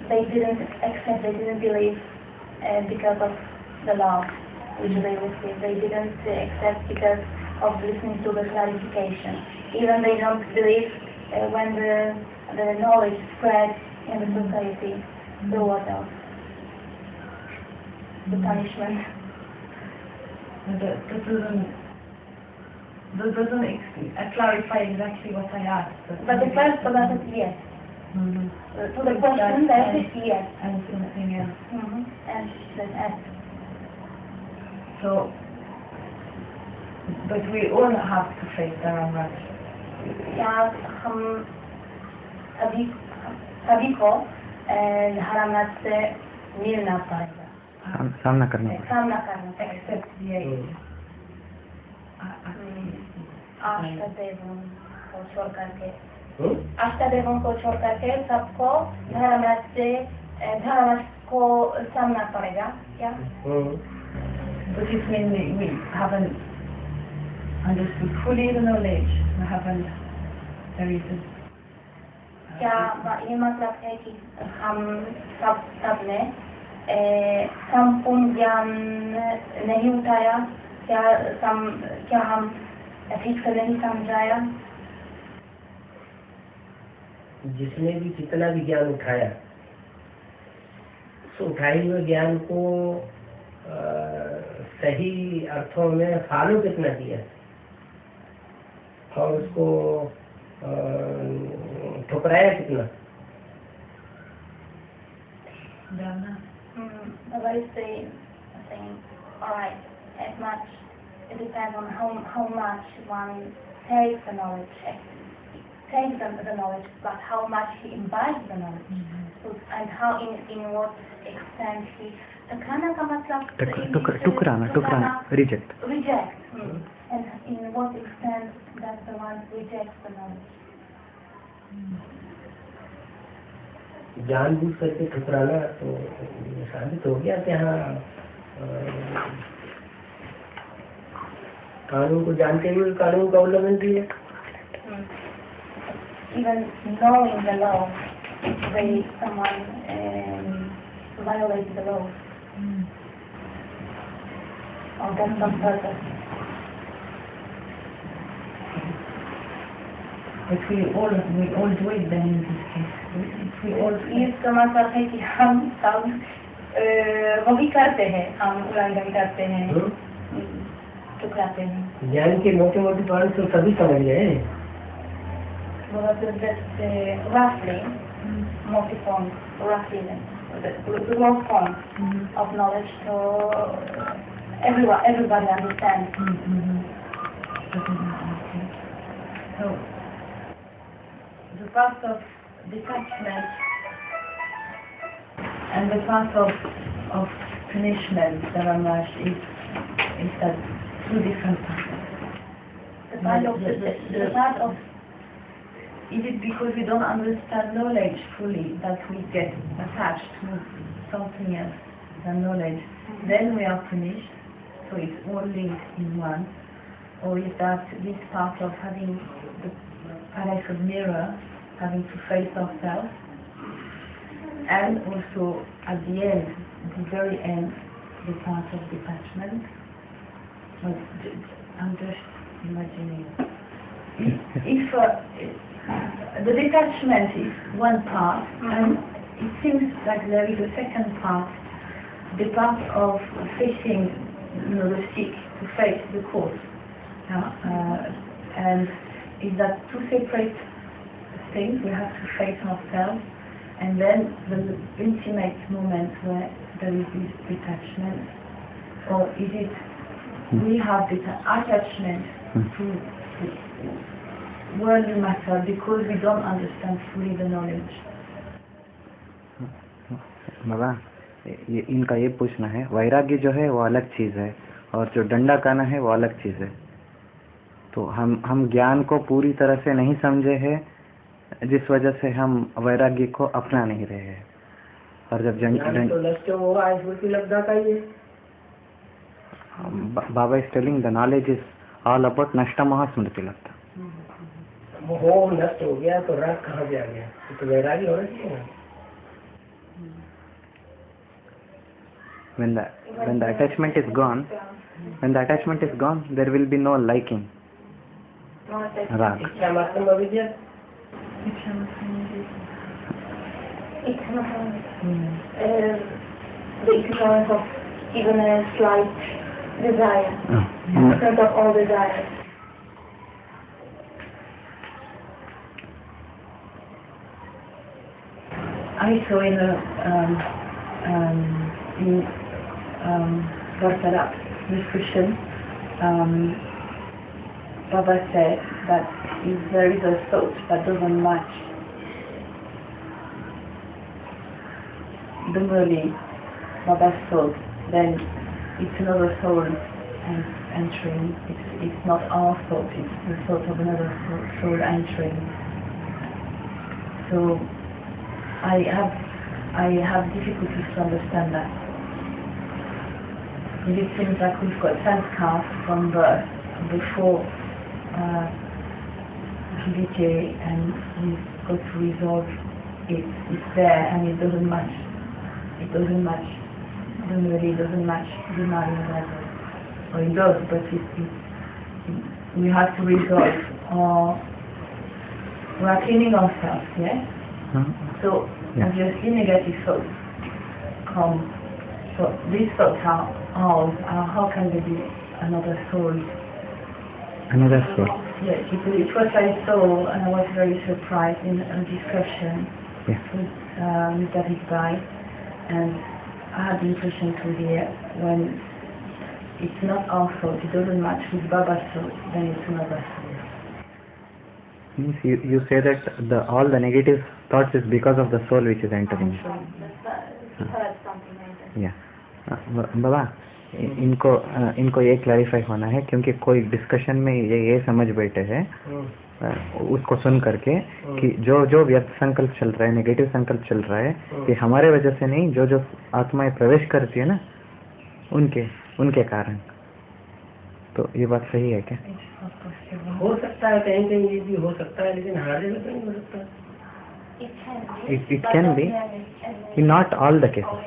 A: They didn't accept, they didn't believe because of the love which they received. They didn't accept because of listening to the clarification. Even they don't believe when the knowledge spread in the society, the what else? The punishment.
C: That doesn't clarify exactly what I asked.
A: But the first part is yes. To the question, that is yes.
C: And something else.
A: And then yes.
C: So, but we all have to face Dharamraj.
A: क्या हम सभी को धर्मराज से मिलना पड़ेगा,
D: सामना करना
A: पड़ेगा।
C: Except the eight.
A: अष्टदेवों को छोड़ करके सबको धर्मराज को सामना पड़ेगा क्या?
C: But it means we haven't understood fully the knowledge. We haven't. There is a.
A: क्या ये मतलब है कि हम सबने संपूर्ण ज्ञान नहीं उठाया? क्या हम ठीक से नहीं समझाया?
B: जिसने भी जितना भी ज्ञान उठाया, उस उठाए हुए ज्ञान को सही अर्थों में फॉलो कितना किया और उसको ठुकराया कितना? Alright, as much, it depends on how much one takes the knowledge, but how much he imbibes the knowledge, and how in what extent he
D: टुकराना reject.
A: And in what extent that the one rejects the knowledge.
B: जानबूझ करके ठुकराना तो साबित हो गया कि हाँ कानून को जानते हुए कानून का उल्लंघन किया।
A: Even knowing the law, someone violated the law. Or done some purpose.
C: But we all do it then in this case.
A: इसका मतलब है कि हम सब वो भी करते हैं, हम उल्लंघन करते हैं, ठुकराते हैं।
B: ज्ञान के मोटे मोटे पॉइंट तो सभी समझ गए।
A: Roughly, multi-form, roughly, the long form of knowledge, so everybody understands.
C: So, the path of detachment and the path of punishment, Dharamraj, is that two different paths.
A: The path of
C: is it because we don't understand knowledge fully that we get attached to something else than knowledge? Then we are punished, so it's all linked in one. Or is that this part of having the palace of mirror, having to face ourselves, and also at the end, the very end, the part of detachment? I'm just imagining. if the detachment is one part, and it seems like there is a second part, the part of facing, the stick to face the course, and is that two separate things. We have to face ourselves, and then there's an intimate moment where there is this detachment, or is it we have this attachment to worldly matter because we don't understand fully the knowledge?
D: बाबा इनका ये पूछना है, वैराग्य जो है वो अलग चीज़ है और जो दंडा काना है वो अलग चीज़ है। तो हम ज्ञान को पूरी तरह से नहीं समझे हैं, जिस वजह से हम वैराग्य को अपना नहीं रहे हैं। और जब Baba is telling the knowledge is all about नष्ट महास्मृति लगता।
B: वो नष्ट हो गया तो राग कहाँ से आ गया? तो वैराग्य होना चाहिए।
D: When the attachment is gone, there will be no liking. Rag.
A: The ignorance of even a slight desire, absence of all desires.
C: I saw in Vartarak discussion, Baba said that if there is a thought that doesn't match the merely Baba's thought, then it's another soul entering. It's not our thought, it's the thought of another soul entering. So I have difficulties to understand that. It seems like we've got sanskar from birth before GBK, and we've got to resolve it. It's there and it doesn't match. It doesn't match. It doesn't match the Narayan level. Or it does, but we have to resolve. We are cleaning ourselves, yeah? So obviously negative thoughts come. So these thoughts are ours. How can they be another soul?
D: Another soul?
C: Yes, it was I saw, and I was very surprised in a discussion with David Bai, and I had the impression to hear when it's not our thought, it doesn't match with Baba's thought, then it's another soul.
D: Means you say that all the negative thoughts is because of the soul which is entering. Yeah. बाबा इनको ये क्लैरिफाई होना है, क्योंकि कोई डिस्कशन में ये समझ बैठे हैं उसको सुन करके कि जो व्यर्थ संकल्प चल रहा है, नेगेटिव संकल्प चल रहा है, कि हमारे वजह से नहीं, जो आत्माएं प्रवेश करती है ना उनके कारण। तो ये बात सही है क्या?
B: हो सकता है, कहीं कहीं ये भी हो सकता है, लेकिन हर जगह तो नहीं हो सकता।
D: It can be in not all the cases,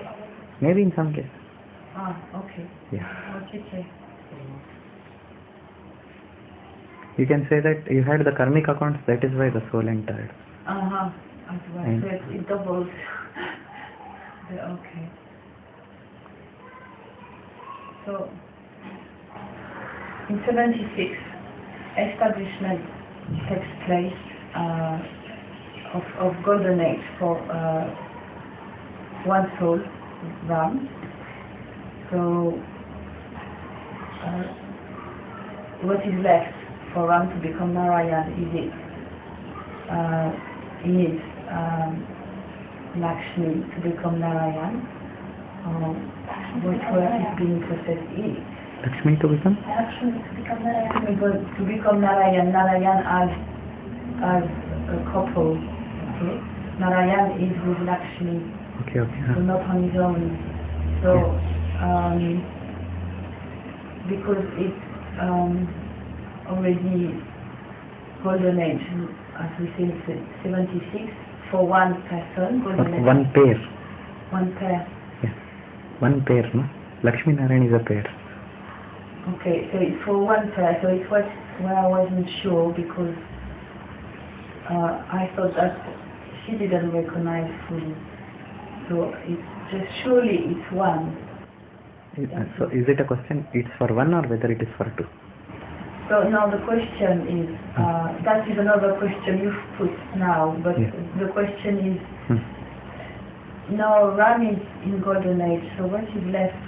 D: maybe in some cases.
C: Okay.
D: Yeah.
C: Okay.
D: You can say that you had the karmic accounts, that is why the soul entered.
C: So it doubles. Okay. So in 76, establishment takes place of golden age for one soul, Ram. So what is left for Ram to become Narayan? Is it Lakshmi to become Narayan? What work is being processed is
D: Lakshmi to become?
A: Lakshmi to become Narayan.
C: To become Narayan as a couple. Okay? Narayan is with Lakshmi.
D: Okay.
C: So not on his own. So because it's already golden age, as we say, 76 for one person.
D: One pair.
C: One pair.
D: Yeah. One pair, no? Lakshmi Narayan is a pair.
C: Okay, so it's for one pair. So it's where I wasn't sure, because I thought that she didn't recognize fully. So it's just surely it's one.
D: So is it a question? It's for one or whether it is for two?
C: So now the question is, that is another question you've put now, but
D: Yeah.
C: the question is, now Ram is in golden age, so what is left?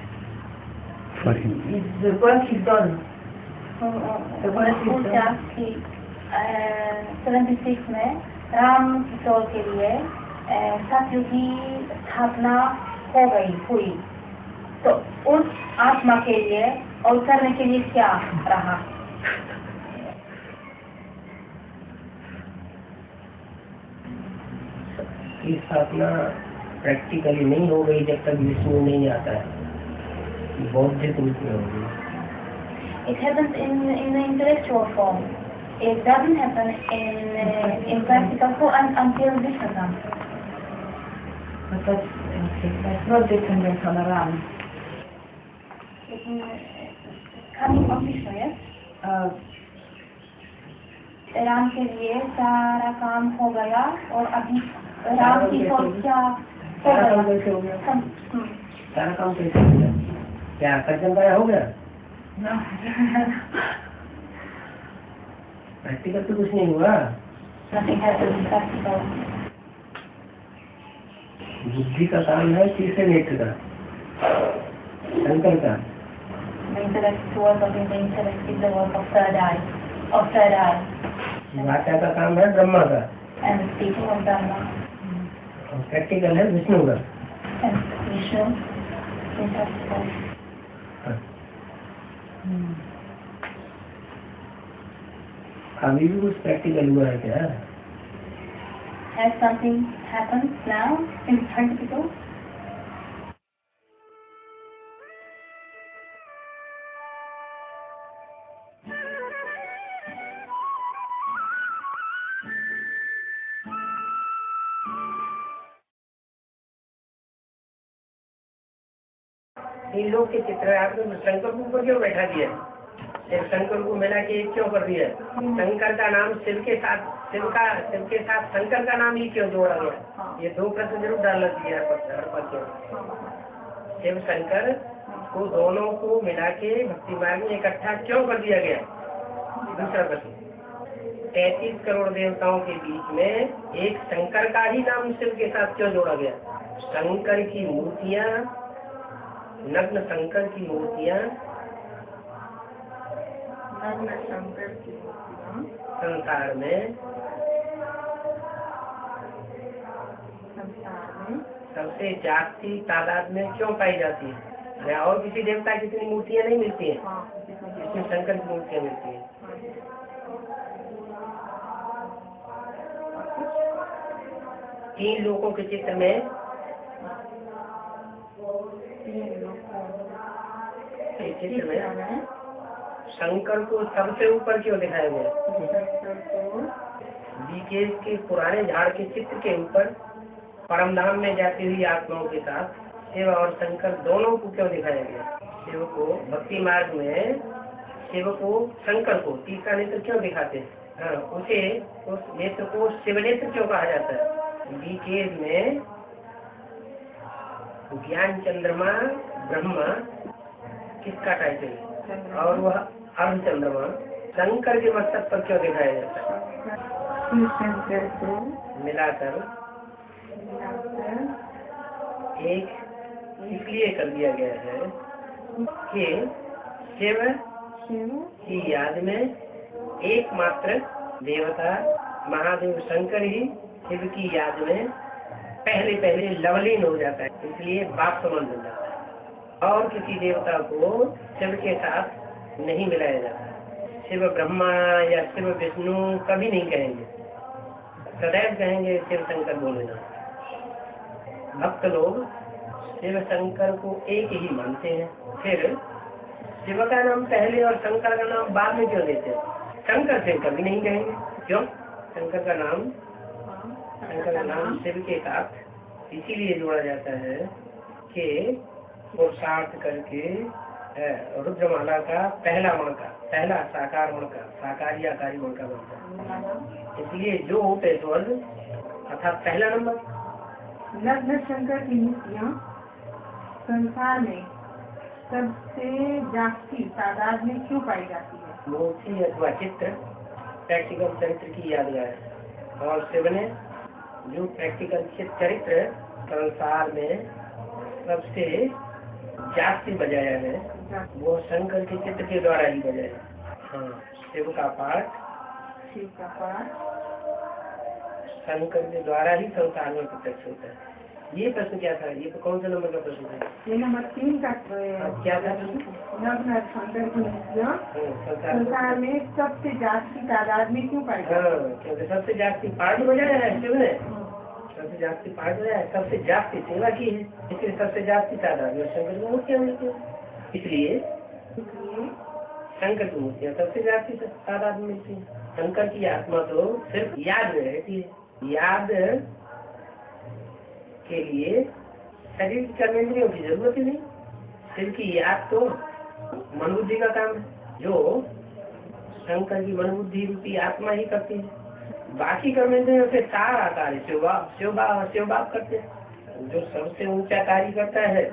D: For him.
C: Is the work is done. The work is
A: पूछा
C: done.
A: कि 76 में राम की सोल के लिए सतयुग की स्थापना हो गई हुई, तो उस आत्मा के लिए और करने के लिए क्या रहा?
B: की स्थापना प्रैक्टिकली नहीं हो गई जब तक विष्णु नहीं आता है, बौद्धिक रूप में होगी।
A: It happens in the intellectual form. It doesn't happen in practical form until Vishnu comes.
C: But that's not dependent on Ram.
A: Coming from Vishnu, yes? Ram के लिए सारा काम हो गया और अभी राम की सोच क्या हो
B: सारा काम
A: गया?
B: कैसे हो गया?
A: हम्म।
B: सारा काम कैसे हो गया? क्या कर्जन का हो गया?
C: No.
B: प्रैक्टिकल तो कुछ नहीं हुआ।
A: Nothing happens practical.
B: बुद्धि का काम है तीसरे नेत्र का, शंकर का।
A: The intellect work of the intellect is the work of third eye,
B: वाचा का काम है ब्रह्मा का,
A: and the speaking of Dharma.
B: और प्रैक्टिकल है विष्णु का।
A: And Vishnu is practical.
B: अभी भी कुछ प्रैक्टिकल हुआ है क्या?
A: Has something happened now in practical?
B: इन लोग के चित्र आपने शंकर को ऊपर क्यों बैठा दिया? सिर्फ शंकर को मिला के एक क्यों कर दिया? शंकर का नाम शिव के साथ शंकर का नाम ही क्यों जोड़ा गया? ये दो प्रश्न जरूर डाल दिया हर पक्ष। शिव शंकर को दोनों को मिला के भक्ति मार्ग में इकट्ठा क्यों कर दिया गया? दूसरा प्रश्न, 33 करोड़ देवताओं के बीच में एक शंकर का ही नाम शिव के साथ क्यों जोड़ा गया? शंकर की मूर्तियां, नग्न शंकर की मूर्तियां संसार में सबसे जाती तादाद में क्यों पाई जाती है? और किसी देवता की इतनी मूर्तियां नहीं मिलती हैं, इसमें शंकर की मूर्तियां मिलती हैं। तीन लोगों के चित्र में शंकर को सबसे ऊपर क्यों दिखाया गया? बीकेश के पुराने झाड़ के चित्र के ऊपर परमधाम में जाती हुई आत्माओं के साथ शिव और शंकर दोनों को क्यों दिखाया गया? शिव को भक्ति मार्ग में शिव को शंकर को तीसरा नेत्र क्यों दिखाते हैं? हाँ, उसे उस नेत्र को शिव नेत्र क्यों कहा जाता है? बीकेश में ज्ञान चंद्रमा ब्रह्मा किसका टाइटल, और वह अर्ध चंद्रमा शंकर के मस्तक पर क्यों दिखाया जाता है?
C: शंकर को
B: मिलाकर एक इसलिए कर दिया गया है कि शिव की याद में एकमात्र देवता महादेव शंकर ही शिव की याद में पहले लवलीन हो जाता है, इसलिए बाप समान हो जाता है और किसी देवता को शिव के साथ नहीं मिलाया जाता। शिव ब्रह्मा या शिव विष्णु कभी नहीं कहेंगे, सदैव कहेंगे शिव शंकर बोलेना। भक्त लोग शिव शंकर को एक ही मानते हैं, फिर शिव का नाम पहले और शंकर का नाम बाद में क्यों देते हैं? शंकर से कभी नहीं कहेंगे, क्यों? शंकर का नाम शिव के साथ इसीलिए जोड़ा जाता है कि पुरुषार्थ करके रुद्रमाला का पहला साकार मण का साकारी आकारी मण का बनता है। इसलिए जो होते स्वर्ग अर्थात पहला नंबर।
C: नग्न शंकर की मूर्तियाँ संसार में सबसे जास्ती तादाद में क्यों पाई जाती है?
B: मूर्ति अथवा चित्र प्रैक्टिकल चरित्र की यादगार है। और सेवने जो प्रैक्टिकल चरित्र संसार में सबसे जास्ती बजाया है वो शंकर के चित्र के द्वारा ही बजाया है। हाँ, शिव का पाठ शंकर के द्वारा ही संसार में प्रत्यक्ष होता है। ये प्रश्न क्या था? ये तो कौन सा नंबर का प्रश्न था?
C: ये नंबर 3 का
B: क्या था?
C: नग्न शंकर की मूर्तियाँ संसार में सबसे जास्ती तादाद में क्यों पाई जाती है?
B: क्योंकि सबसे जास्ती पाठ बजाया है शिव ने, सबसे जास्ती पाठ बजाया है, सबसे जास्ती सेवा की है, इसलिए सबसे जास्ती तादाद में शंकर की मूर्तियाँ मिलती है। इसलिए शंकर की मूर्तियाँ सबसे जास्ती तादाद में मिलती है। शंकर की आत्मा तो सिर्फ याद में रहती है। याद के लिए शरीर की कर्मेंद्रियों की जरूरत ही नहीं। सिर्फ की याद तो मन बुद्धि का काम है, जो शंकर की मन बुद्धि रूपी आत्मा ही करती है। बाकी कर्मेंद्रियों से सारा कार्य शिवबाप करते हैं। जो सबसे ऊंचा कार्य करता है,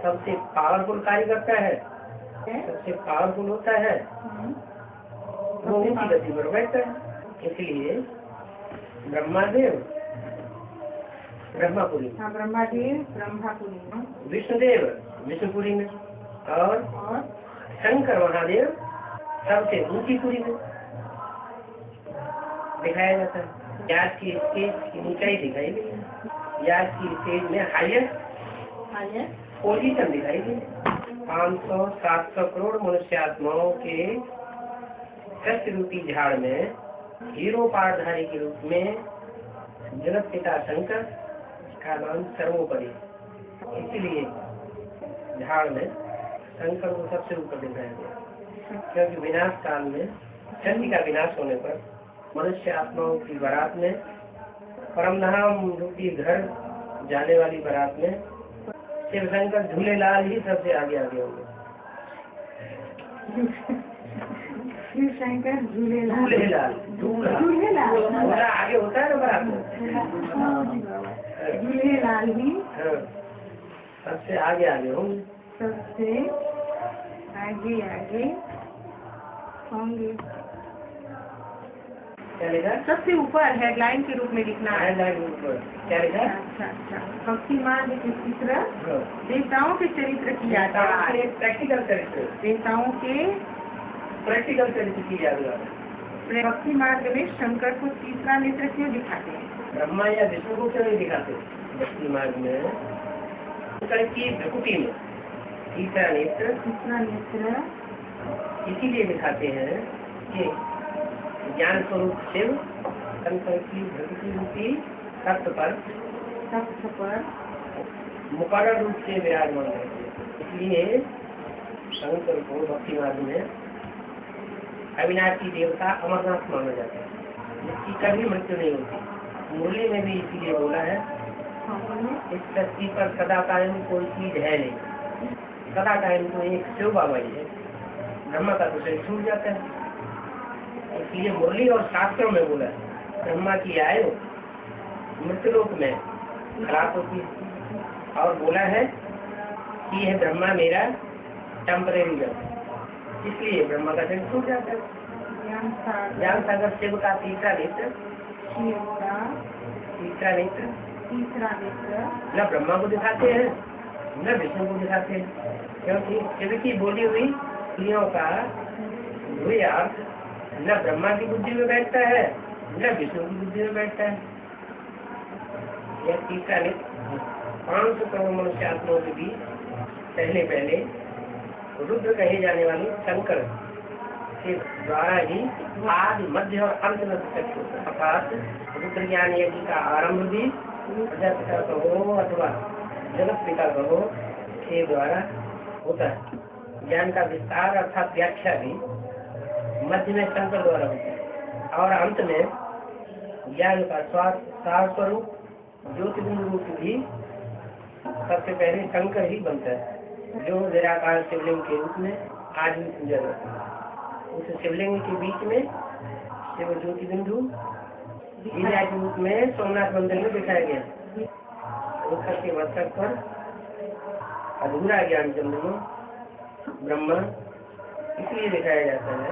B: सबसे पावरफुल कार्य करता है, सबसे पावरफुल होता है, वो ऊंची गति पर बैठता है। इसलिए ब्रह्मादेव ब्रह्मापुरी, विष्णुदेव विष्णुपुरी में, और शंकर महादेव सबसे ऊंची पुरी में दिखाया जाता है। याद की स्टेज की ऊंचाई दिखाई गई है। याद की स्टेज में हाईएस्ट पोजीशन दिखाई गई। 500-700 करोड़ मनुष्यात्माओं के सत्य रूपी झाड़ में हीरो पाठधारी के रूप में जगत पिता शंकर का नाम सर्वोपरि। इसीलिए झाड़ में शंकर को सबसे ऊपर दिखाया गया, क्योंकि विनाश काल में शक्ति का विनाश होने पर मनुष्य आत्माओं की बारात में, परमधाम रूपी घर जाने वाली बारात में शिव शंकर झूलेलाल ही सबसे आगे होंगे।
C: शिव शंकर झूलेलाल
B: दूल्हा आगे होता है ना बारात में,
C: झूलेलाल ही
B: सबसे आगे होंगे।
C: सबसे आगे होंगे।
B: क्या लिखा?
C: सबसे ऊपर हेडलाइन के रूप में लिखना है।
B: हेडलाइन ऊपर क्या लिखा?
C: अच्छा। भक्ति मार्ग के चित्र देवताओं के चरित्र की यादगार।
B: प्रैक्टिकल चरित्र,
C: देवताओं के
B: प्रैक्टिकल चरित्र की यादगार।
C: भक्ति मार्ग में शंकर को तीसरा नेत्र क्यों दिखाते हैं?
B: ब्रह्मा या विष्णु को क्यों नहीं दिखाते? भक्ति मार्ग में शंकर की भ्रुकुटी में तीसरा नेत्र इसीलिए दिखाते हैं कि ज्ञान स्वरूप शिव शंकर की भक्ति रूपी तख्त पर मुकर्रर रूप से विराजमान रहते हैं। इसलिए शंकर को भक्ति मार्ग में अविनाशी देवता अमरनाथ माना जाता है, जिसकी कभी मृत्यु नहीं होती। मुरली में भी इसीलिए बोला है, इस धरती पर सदा कायम कोई चीज है नहीं, सदा कायम तो एक शिव बाबा ही है। ब्रह्मा का तो शरीर छूट जाता है, इसलिए मुरली और शास्त्रों में बोला है ब्रह्मा की आयु मृत्युलोक में खराब होती है, और बोला है कि यह ब्रह्मा मेरा टेम्परेरी है, इसलिए ब्रह्मा का शरीर छूट जाता है। ज्ञान सागर शिव का तीसरा नेत्र न ब्रह्मा को दिखाते हैं न विष्णु को दिखाते हैं, क्योंकि शिव की बोली हुई क्रियाओं का वही अर्थ न ब्रह्मा की बुद्धि में बैठता है न विष्णु की बुद्धि में बैठता है। यह तीसरा नेत्र 500 करोड़ मनुष्य आत्माओं के बीच पहले रुद्र कहे जाने वाले शंकर के द्वारा ही आदि मध्य और अंत में प्रत्यक्ष होता है। अर्थात रुद्र ज्ञान यज्ञ का आरंभ भी प्रजापिता कहो अथवा जगत पिता कहो के द्वारा होता है। ज्ञान का विस्तार अर्थात व्याख्या भी मध्य में शंकर द्वारा होती है, और अंत में ज्ञान का सार स्वरूप ज्योतिबिंदु रूप भी सबसे पहले शंकर ही बनता है, जो निराकार शिवलिंग के रूप में आज भी पूजा जाता है। उस शिवलिंग के बीच में ये वो ज्योति बिंदु लीला के रूप में सोमनाथ मंदिर में दिखाया गया। उत्तर के मस्तक पर अधूरा ज्ञान चंद्रमा ब्रह्मा इसलिए दिखाया जाता है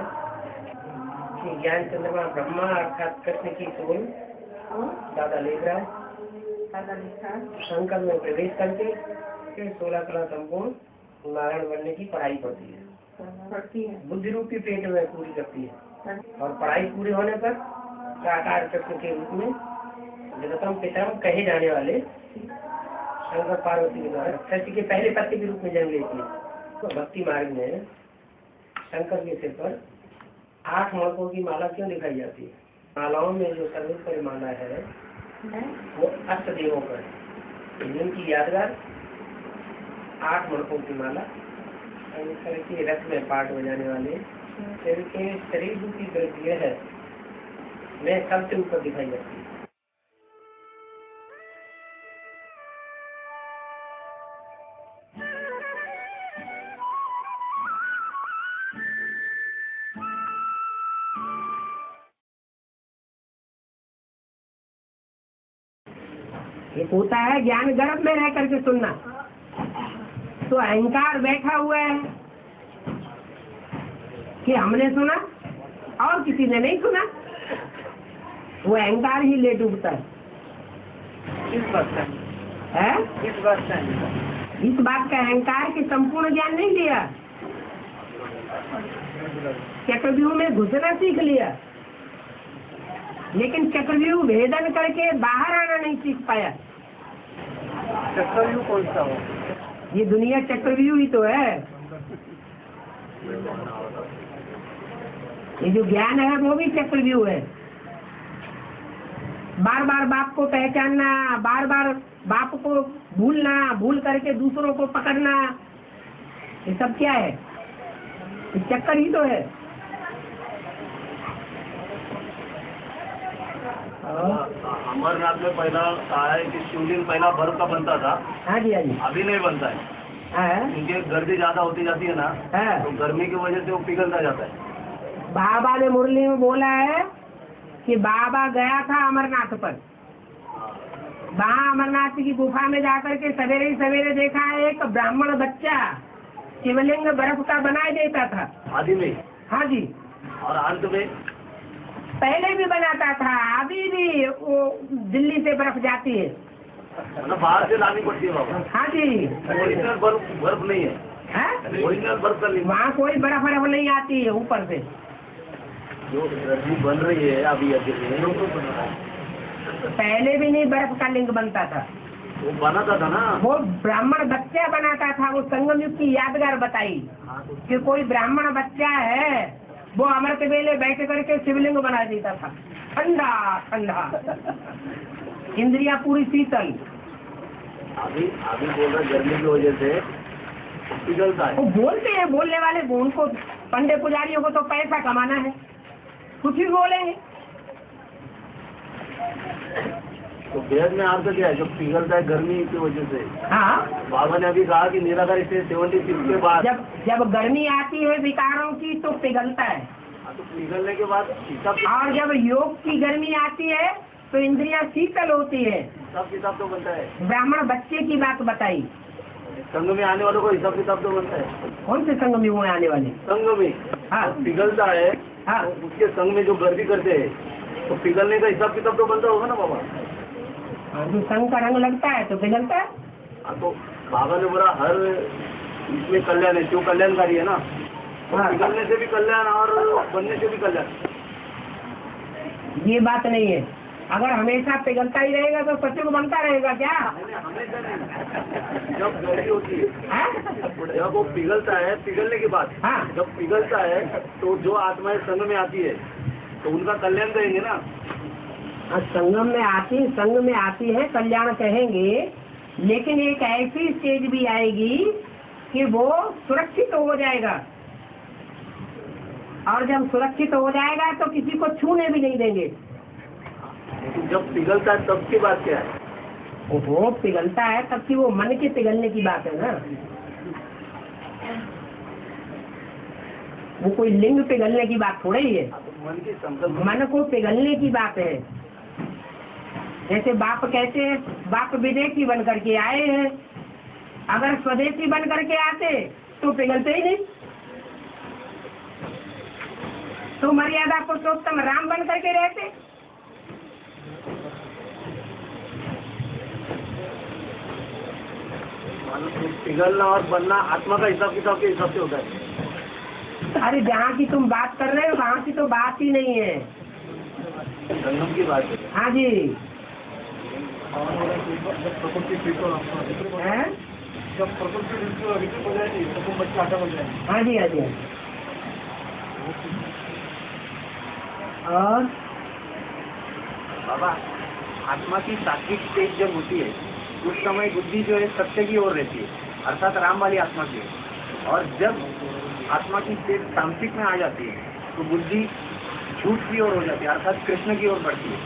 B: कि ज्ञान चंद्रमा ब्रह्मा अर्थात कृष्ण की सोल दादा लेखराज शंकर में प्रवेश करके फिर 16 कला संपूर्ण नारायण बनने की पढ़ाई पड़ती है। बुद्धि रूपी पेट में पूरी करती है और पढ़ाई पूरी होने पर साकार कृष्ण के रूप में जगतम पितरम कहे जाने वाले शंकर पार्वती के द्वारा सृष्टि के पहले पति के रूप में जन्म लेती है। तो भक्ति मार्ग में शंकर के सिर पर 8 मणकों की माला क्यों दिखाई जाती है? मालाओं में जो सर्वोपरि माला है वो अष्ट देवों पर जिनकी यादगार 8 मणकों की माला के रथ में पाठ बजाने वाले सिर के शरीर रूपी वृद्धि है में सबसे ऊपर दिखाई जाती है।
F: एक होता है ज्ञान गर्भ में रह करके सुनना, तो अहंकार बैठा हुआ है कि हमने सुना और किसी ने नहीं सुना, वो अहंकार ही ले डूबता है।
B: इस बात का
F: इस बात का अहंकार के संपूर्ण ज्ञान नहीं लिया, चक्रव्यूह में घुसना सीख लिया, लेकिन चक्रव्यूह भेदन करके बाहर आना नहीं सीख पाया।
E: चक्रव्यूह कौन सा हो?
F: ये दुनिया चक्रव्यूह ही तो है। ये जो ज्ञान है वो भी चक्रव्यूह है। बार बार बाप को पहचानना, बार बार बाप को भूलना, भूल करके दूसरों को पकड़ना, ये सब क्या है? ये चक्कर ही तो है।
E: अमरनाथ में पहला कहा है कि शिवलिंग पहला बर्फ का बनता था।
F: हाँ जी, हाँ जी।
E: अभी नहीं बनता है क्योंकि गर्मी ज्यादा होती जाती है ना, तो गर्मी की वजह से वो पिघलता जाता है।
F: बाबा ने मुरली में बोला है कि बाबा गया था अमरनाथ पर, वहाँ अमरनाथ की गुफा में जाकर के सवेरे ही सवेरे देखा एक ब्राह्मण बच्चा शिवलिंग बर्फ का बनाए देता था
E: आदि में।
F: हाँ जी।
E: और अंत में
F: पहले भी बनाता था, अभी भी वो दिल्ली से बर्फ जाती है,
E: मतलब बाहर से लानी पड़ती है बाबा।
F: हाँ जी।
E: ओरिजिनल बर्फ नहीं है, ओरिजिनल बर्फ का
F: वहाँ कोई बर्फ नहीं आती है ऊपर से।
E: जो रजनी बन रही है अभी
F: पहले भी नहीं बर्फ का लिंग बनता था,
E: वो बनाता था ना,
F: वो ब्राह्मण बच्चा बनाता था। वो संगम युग की यादगार बताई कि कोई ब्राह्मण बच्चा है, वो अमृत वेले बैठ करके शिवलिंग बना देता था, ठंडा ठंडा, इंद्रिया पूरी शीतल।
E: अभी बोल रहा गर्मी की वजह से पिघलता है।
F: वो बोलते हैं, बोलने वाले उनको पंडे पुजारियों को तो पैसा कमाना है, कुछ भी बोलेंगे।
E: तो वेद में आपका क्या है जो पिघलता है गर्मी की वजह से?
F: हाँ,
E: बाबा ने अभी कहा कि निराकार स्टेज 76 के बाद
F: जब गर्मी आती है विकारों की तो पिघलता है,
E: तो पिघलने के बाद
F: और जब योग की गर्मी आती है तो इंद्रियां शीतल होती है।
E: हिसाब किताब तो बनता है।
F: ब्राह्मण बच्चे की बात बताई।
E: संघ में आने वालों को हिसाब किताब तो बनता है।
F: कौन से संघ में हुए आने वाले?
E: संघ में
F: हाँ,
E: पिघलता है।
F: हाँ,
E: तो उसके संघ में जो गर्मी करते हैं तो पिघलने का हिसाब किताब तो बनता होगा ना बाबा?
F: जो संघ का रंग लगता है तो पिघलता है।
E: तो बाबा ने बोला हर इसमें कल्याण है, जो कल्याणकारी है ना, तो
F: हाँ।
E: पिघलने से भी कल्याण और बनने से भी कल्याण।
F: ये बात नहीं है। अगर हमेशा पिघलता ही रहेगा तो सत्युग बनता रहेगा क्या?
E: हमेशा नहीं, जब गर्मी होती है, जब वो पिघलता है, पिघलने के बाद जब पिघलता है तो जो आत्माएं संघ में आती है तो उनका कल्याण करेंगे ना।
F: संगम में आती है, कल्याण कहेंगे, लेकिन एक ऐसी स्टेज भी आएगी कि वो सुरक्षित हो जाएगा, और जब सुरक्षित हो जाएगा तो किसी को छूने भी नहीं देंगे।
E: लेकिन जब पिघलता है तब की बात क्या है?
F: वो पिघलता है तब की वो मन के पिघलने की बात है ना, वो कोई लिंग पिघलने की बात थोड़ी ही है।
E: मन की संकल्प
F: मन को पिघलने की बात है। जैसे बाप कहते हैं, बाप विदेशी बन करके आए हैं, अगर स्वदेशी बन करके आते तो पिघलते ही नहीं। तो मर्यादा पुरुषोत्तम राम बन करके रहते।
E: पिघलना और बनना आत्मा का हिसाब किताब के हिसाब से होता है।
F: अरे जहाँ की तुम बात कर रहे हो वहाँ की तो बात ही नहीं है।
E: संगम की बात है।
F: हाँ जी हैं?
E: जब प्रकृति विकसित हो जाएगी तो तुम बच्चे आटा बन जाएंगे।
F: हाँ जी हाँ जी। और
E: बाबा आत्मा की सात्विक स्टेज जब होती है उस समय बुद्धि जो है सत्य की ओर रहती है, अर्थात राम वाली आत्मा की। और जब आत्मा की स्टेज तामसिक में आ जाती है तो बुद्धि झूठ की ओर हो जाती है, अर्थात कृष्ण की ओर बढ़ती है।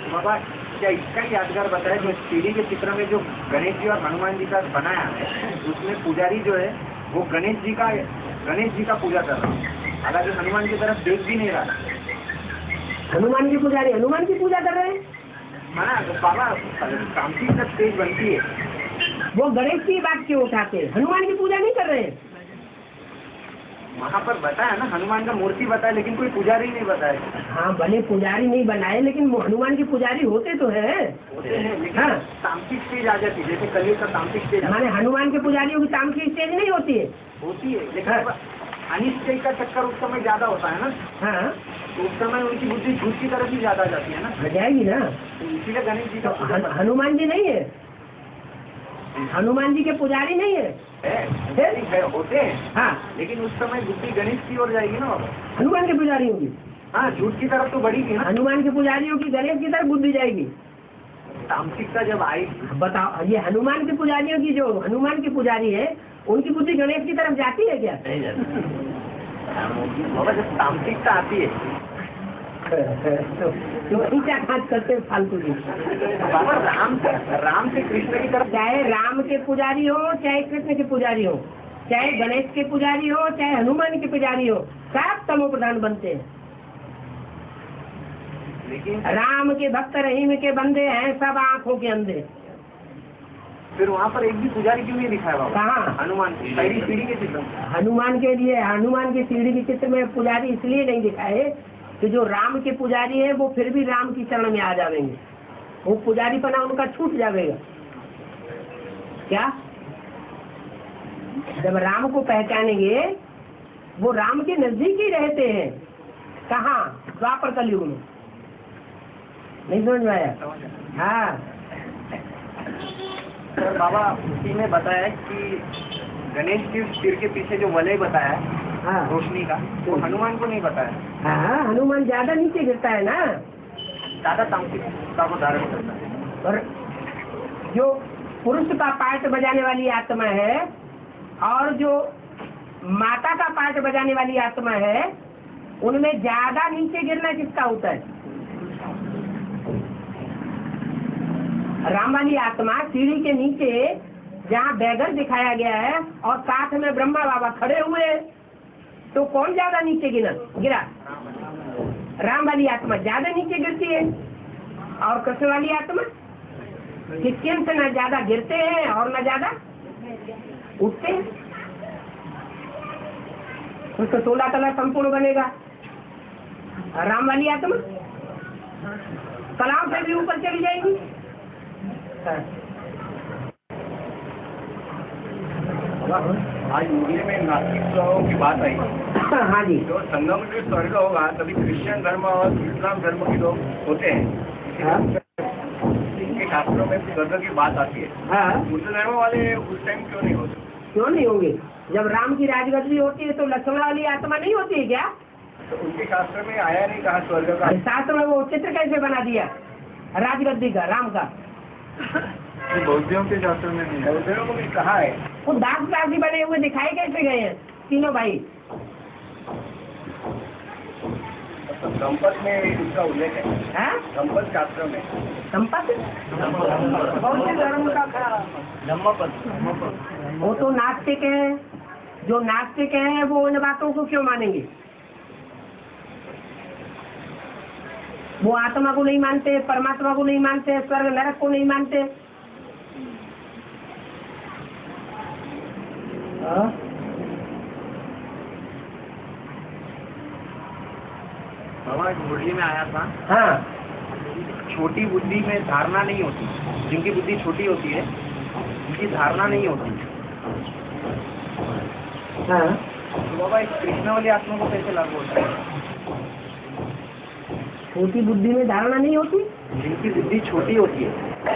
E: तो बाबा क्या इसका यादगार बताया जो सीढ़ी के चित्र में जो गणेश जी और हनुमान जी का बनाया है उसमें पुजारी जो है वो गणेश जी का पूजा कर रहा है, हालांकि हनुमान की तरफ देख भी नहीं रहा।
F: हनुमान की पुजारी हनुमान की पूजा कर रहे हैं।
E: हाँ तो बाबा तामसिक जब स्टेज बनती है
F: वो गणेश की बात क्यों उठाते हैं? हनुमान की पूजा नहीं कर रहे हैं।
E: वहाँ पर बताया ना, हनुमान का मूर्ति बताया लेकिन कोई पुजारी नहीं बताया।
F: हाँ भले पुजारी नहीं बनाए लेकिन वो हनुमान की पुजारी होते तो है।
E: होते हैं लेकिन
F: हाँ।
E: तामसिक स्टेज आ जाती है, जैसे कलयुग का तामसिक स्टेज
F: माने हनुमान के पुजारियों की तामसिक स्टेज नहीं होती है।
E: होती है, लेकिन
F: हाँ।
E: अनिश्चय का चक्कर उस समय ज्यादा होता है ना,
F: हाँ
E: तो उस समय उनकी बुद्धि झूठ की तरफ ही ज्यादा जाती है ना,
F: आ जाएगी ना।
E: तो इसीलिए गणेश जी
F: तो
E: का पूजा
F: हनुमान जी नहीं है, हनुमान जी के पुजारी नहीं है।
E: है होते हैं।
F: हाँ
E: लेकिन उस समय बुद्धि गणेश की ओर जाएगी ना बाबा।
F: हनुमान के पुजारी होगी।
E: हाँ झूठ की तरफ तो बढ़ेगी ना,
F: हनुमान के पुजारियों की गणेश की तरफ बुद्धि जाएगी।
E: तामसिकता जब आएगी।
F: बताओ ये हनुमान के पुजारियों की जो हनुमान की पुजारी है उनकी बुद्धि गणेश की तरफ जाती है क्या?
E: नहीं जाती बाबा, जब तामसिकता आती है
F: तो ऊंचा खास करते फालतू की।
E: बाबा राम से कृष्ण की तरफ,
F: चाहे राम के पुजारी हो चाहे कृष्ण के पुजारी हो, चाहे गणेश के पुजारी हो चाहे हनुमान के पुजारी हो, सब तमो प्रधान बनते हैं।
E: लेकिन
F: राम के भक्त रहीम के बंदे हैं सब आंखों के अंधे।
E: फिर वहाँ पर एक भी पुजारी क्यों नहीं दिखाया बाबा?
F: कहाँ?
E: हनुमान पहली सीढ़ी के चित्र।
F: हनुमान के लिए हनुमान की सीढ़ी के चित्र में पुजारी इसलिए नहीं दिखाए कि जो राम के पुजारी है वो फिर भी राम की शरण में आ जाएंगे, वो पुजारी पना उनका छूट जाएगा। क्या जब राम को पहचानेंगे वो राम के नजदीक ही रहते हैं। कहाँ? द्वापर कलयुग में। नहीं समझ में आया? हाँ
E: सर बाबा उसी में बताया कि गणेश जी सिर के पीछे जो वलय बताया
F: हाँ
E: रोशनी का, वो हनुमान को नहीं बताया।
F: हाँ हनुमान ज्यादा नीचे गिरता है ना,
E: ज्यादा तामसिकता को धारण करता है।
F: और जो पुरुष का पार्ट बजाने वाली आत्मा है और जो माता का पार्ट बजाने वाली आत्मा है उनमें ज्यादा नीचे गिरना किसका होता है? राम वाली आत्मा सीढ़ी के नीचे जहाँ बैगर दिखाया गया है और साथ में ब्रह्मा बाबा खड़े हुए, तो कौन ज्यादा नीचे गिरा? राम वाली आत्मा ज्यादा नीचे गिरती है और कृष्ण वाली आत्मा किसके से न ज्यादा गिरते हैं और न ज्यादा उठते हैं। उसका 16 तला संपूर्ण बनेगा। राम वाली आत्मा कलाम से भी ऊपर चली जाएगी।
E: आज मुरली में नास्तिक लोगों की बात आई।
F: हाँ जी।
E: जो संगम में स्वर्ग होगा तभी क्रिश्चियन धर्म और इस्लाम धर्म के लोग होते हैं। इनके शास्त्रों में स्वर्ग की बात आती है।
F: हाँ
E: मुसलमानों वाले उस टाइम क्यों नहीं होते?
F: क्यों नहीं होंगे? जब राम की राजगद्दी होती है तो लक्ष्मण वाली आत्मा नहीं होती है क्या?
E: तो उनके शास्त्र में आया नहीं कहा स्वर्ग का?
F: शास्त्र में वो चित्र कैसे बना दिया राजगद्दी का राम का?
E: बौद्धियों के शास्त्र में नहीं, बौद्धियों में कहा है।
F: वो दास दासी बने हुए दिखाए कैसे गए हैं तीनों भाई?
E: संपत में इसका उल्लेख है। संपत शास्त्र में
F: संपत कौन से धर्म का था? वो तो नास्तिक है। जो नास्तिक है वो इन बातों को क्यों मानेंगे? वो आत्मा को नहीं मानते, परमात्मा को नहीं मानते, स्वर्ग नरक को नहीं मानते।
E: बाबा मुरली में आया था,
F: हाँ,
E: छोटी बुद्धि में धारणा नहीं होती, जिनकी बुद्धि छोटी होती है उनकी धारणा नहीं होती।
F: हाँ,
E: तो बाबा इस कृष्ण वाली आत्मा को कैसे लागू होता है?
F: छोटी बुद्धि में धारणा नहीं होती।
E: जिनकी बुद्धि छोटी होती है,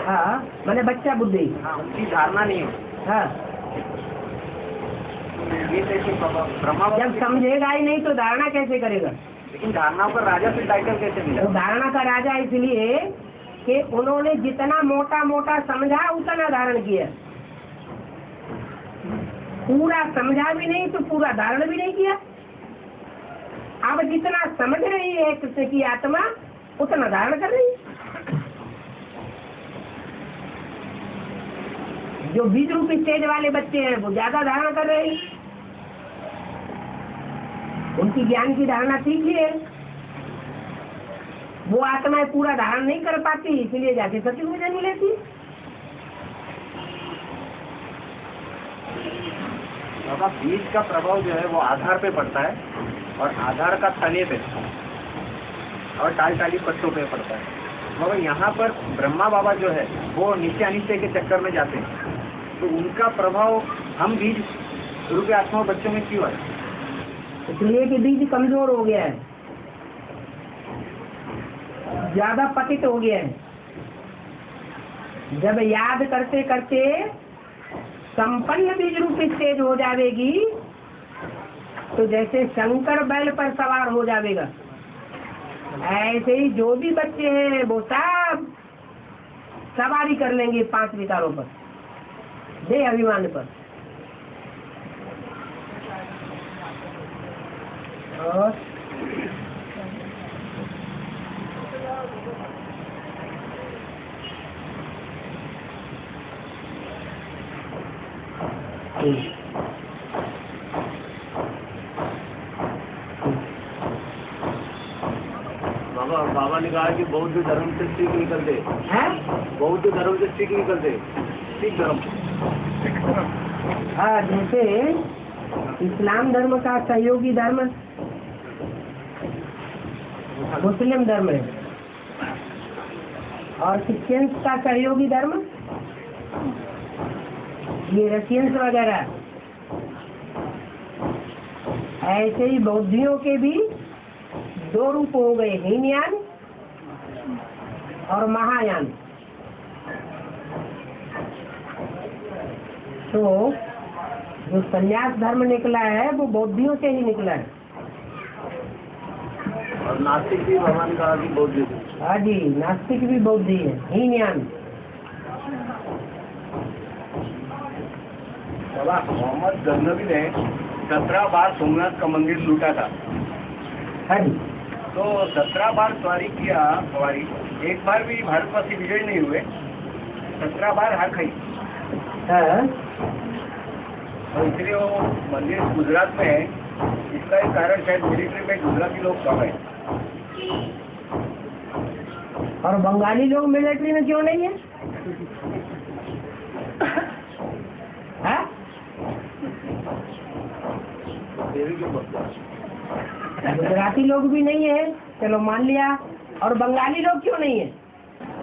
F: हाँ, मैंने बच्चा बुद्धि।
E: हाँ, उनकी धारणा नहीं होती।
F: हाँ,
E: ये कैसे बाबा? ब्रह्मा बाबा
F: जब समझेगा ही नहीं तो धारणा कैसे करेगा?
E: लेकिन धारणाओं का राजा से टाइटल कैसे मिला?
F: तो धारणा का राजा इसलिए कि उन्होंने जितना मोटा मोटा समझा उतना धारण किया, पूरा समझा भी नहीं तो पूरा धारण भी नहीं किया। अब जितना समझ रही है कृष्ण की आत्मा उतना धारण कर रही है। जो बीज रूपी स्टेज वाले बच्चे हैं वो ज्यादा धारण कर रहे हैं, उनकी ज्ञान की धारणा सीखी है। वो आत्माएं पूरा धारण नहीं कर पाती, इसलिए जाके सतयुग में जन्म लेती।
E: बाबा बीज का प्रभाव जो है वो आधार पे पड़ता है और आधार का तने पे और टाली पत्तों पे पड़ता है। बाबा यहाँ पर ब्रह्मा बाबा जो है वो नीचे अनिश्चय के चक्कर में जाते हैं, तो उनका प्रभाव हम बीज रूपी आत्मा बच्चों में क्यों है?
F: इसलिए कि बीज कमजोर हो गया है, ज्यादा पतित हो गया है। जब याद करते करते संपन्न बीज रूपी स्टेज हो जाएगी तो जैसे शंकर बैल पर सवार हो जाएगा, ऐसे ही जो भी बच्चे हैं वो सब सवारी कर लेंगे 5 विकारों पर, देह अभिमान पर। और
E: बाबा ने कहा कि बौद्ध धर्म से सिख निकलते हैं, बौद्ध धर्म से सिख निकलते, सिख धर्म।
F: हाँ, जैसे इस्लाम धर्म का सहयोगी धर्म मुस्लिम धर्म है और क्रिश्चियंस का सहयोगी धर्म ये रशियंस वगैरह। ऐसे ही बौद्धियों के भी 2 रूप हो गए, हीनयान और महायान। तो जो संन्यास धर्म निकला है वो बौद्धियों से ही निकला है।
E: और नास्तिक भी भगवान का भी बौद्ध।
F: हाँ जी, नास्तिक भी बौद्धि है, हीनयान।
E: बाबा मोहम्मद गजनवी ने 17 बार सोमनाथ का मंदिर लूटा था।
F: हाँ जी,
E: तो 17 बार सवारी किया, सवारी एक बार भी भारतवासी विजय नहीं हुए, 17 बार हार खाई।
F: हाँ,
E: और इसलिए वो मंदिर गुजरात में है। इसका एक कारण शायद मिलिट्री में गुजराती लोग कम है।
F: और बंगाली लोग मिलिट्री में क्यों नहीं है? हाँ? गुजराती लोग भी नहीं है, चलो मान लिया, और बंगाली लोग क्यों नहीं है?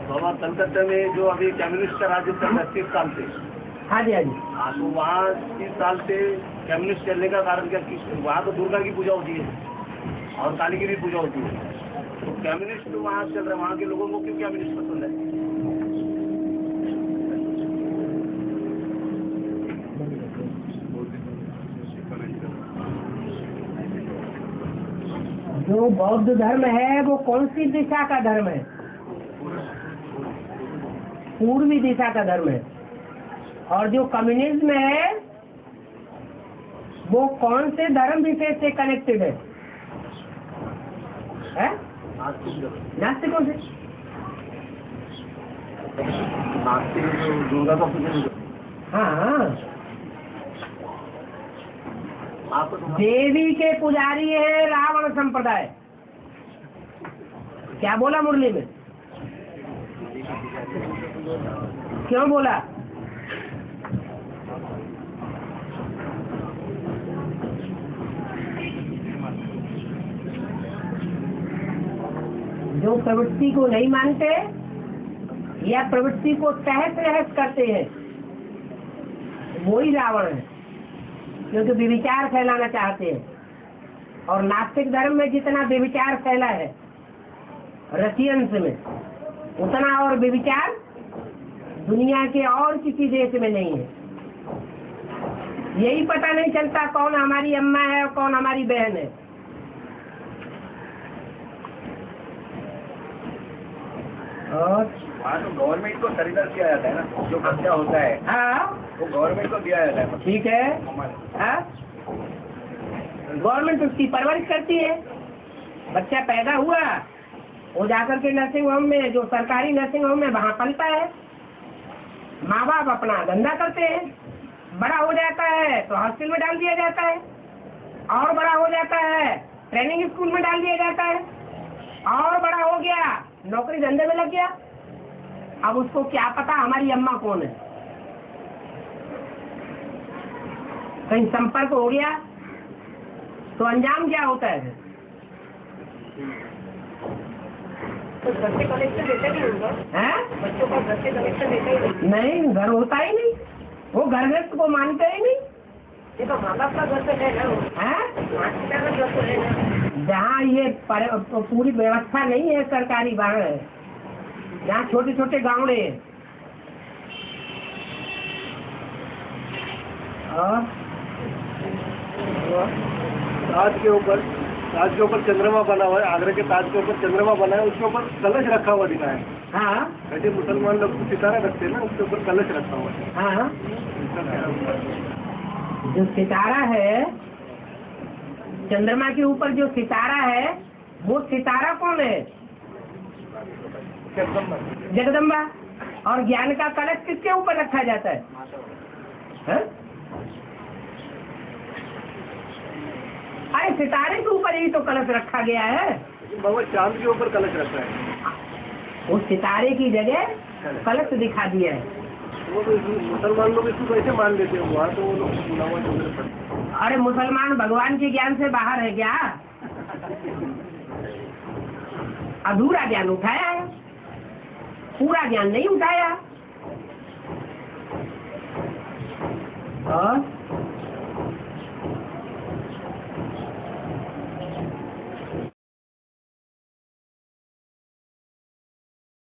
E: बाबा कलकत्ता में जो अभी कम्युनिस्ट का राज्य चल रहा है 30 साल से।
F: हाँ जी, हाँ जी।
E: हाँ, तो वहाँ 30 साल से कम्युनिस्ट चलने का कारण क्या? वहाँ तो दुर्गा की पूजा होती है और काली की भी पूजा होती है। तो कम्युनिस्ट तो वहाँ चल रहा है, वहाँ के लोगों को क्यों कम्युनिस्ट पसंद है?
F: जो बौद्ध धर्म है वो कौन सी दिशा का धर्म है? पूर्वी दिशा का धर्म है। और जो कम्युनिज्म है वो कौन से धर्म विशेष से कनेक्टेड है? नास्तिकों से।
E: दुर्गा का पूजा।
F: हाँ, देवी के पुजारी है रावण संप्रदाय। क्या बोला मुरली में? क्यों बोला? जो प्रवृत्ति को नहीं मानते या प्रवृत्ति को तहस नहस करते हैं वही रावण है, क्योंकि व्यभिचार फैलाना चाहते हैं। और नास्तिक धर्म में जितना व्यभिचार फैला है रशियंस में, उतना और व्यभिचार दुनिया के और किसी देश में नहीं है। यही पता नहीं चलता कौन हमारी अम्मा है और कौन हमारी बहन है। और
E: वहाँ तो गवर्नमेंट को सरेंडर किया जाता है ना, जो कब्जा होता है
F: हाँ
E: वो गवर्नमेंट को दिया जाता है।
F: ठीक है, हाँ गवर्नमेंट उसकी परवरिश करती है। बच्चा पैदा हुआ वो जाकर के नर्सिंग होम में, जो सरकारी नर्सिंग होम में, वहाँ पलता है। माँ बाप अपना धंधा करते हैं। बड़ा हो जाता है तो हॉस्टल में डाल दिया जाता है, और बड़ा हो जाता है ट्रेनिंग स्कूल में डाल दिया जाता है, और बड़ा हो गया नौकरी धंधे में लग गया। अब उसको क्या पता हमारी अम्मा कौन है? कहीं संपर्क हो गया तो अंजाम क्या होता है?
A: तो घर से कनेक्शन देता नहीं होगा?
F: हैं?
A: बच्चों का घर से कनेक्शन देता ही नहीं?
F: नहीं, घर होता ही नहीं, वो घर गृहस्थ को मानते ही नहीं।
A: ये तो माँ बाप का घर तो है ना,
F: हैं?
A: माँ पिता का घर तो है ना।
F: जहाँ ये पूरी व्यवस्था नहीं है सरकारी, वहाँ है जहाँ छोटे छोटे गाँव है।
G: ताज के ऊपर चंद्रमा बना हुआ है, आगरा के ताज के ऊपर चंद्रमा बना है, उसके ऊपर कलश रखा हुआ दिखा है।
F: हाँ
G: ऐसे मुसलमान लोग सितारा रखते हैं ना, उसके ऊपर कलश रखा हुआ है।
F: हाँ, जो सितारा है, चंद्रमा के ऊपर जो सितारा है, वो सितारा कौन है? जगदम्बा। और ज्ञान का कलश किसके ऊपर रखा जाता है? हाँ? अरे सितारे के ऊपर ही तो कलश रखा गया है।
G: बाबा चांद के ऊपर कलश रखा है,
F: उस सितारे की जगह कलश दिखा दिया है।
G: वो तो मुसलमान लोग इसको कैसे मान लेते हैं? वहाँ तो वो लोग गुलामा चंद्र पढ़ते।
F: अरे मुसलमान भगवान के ज्ञान से बाहर है क्या? अधूरा ज्ञान उठाया है, पूरा ज्ञान नहीं उठाया। और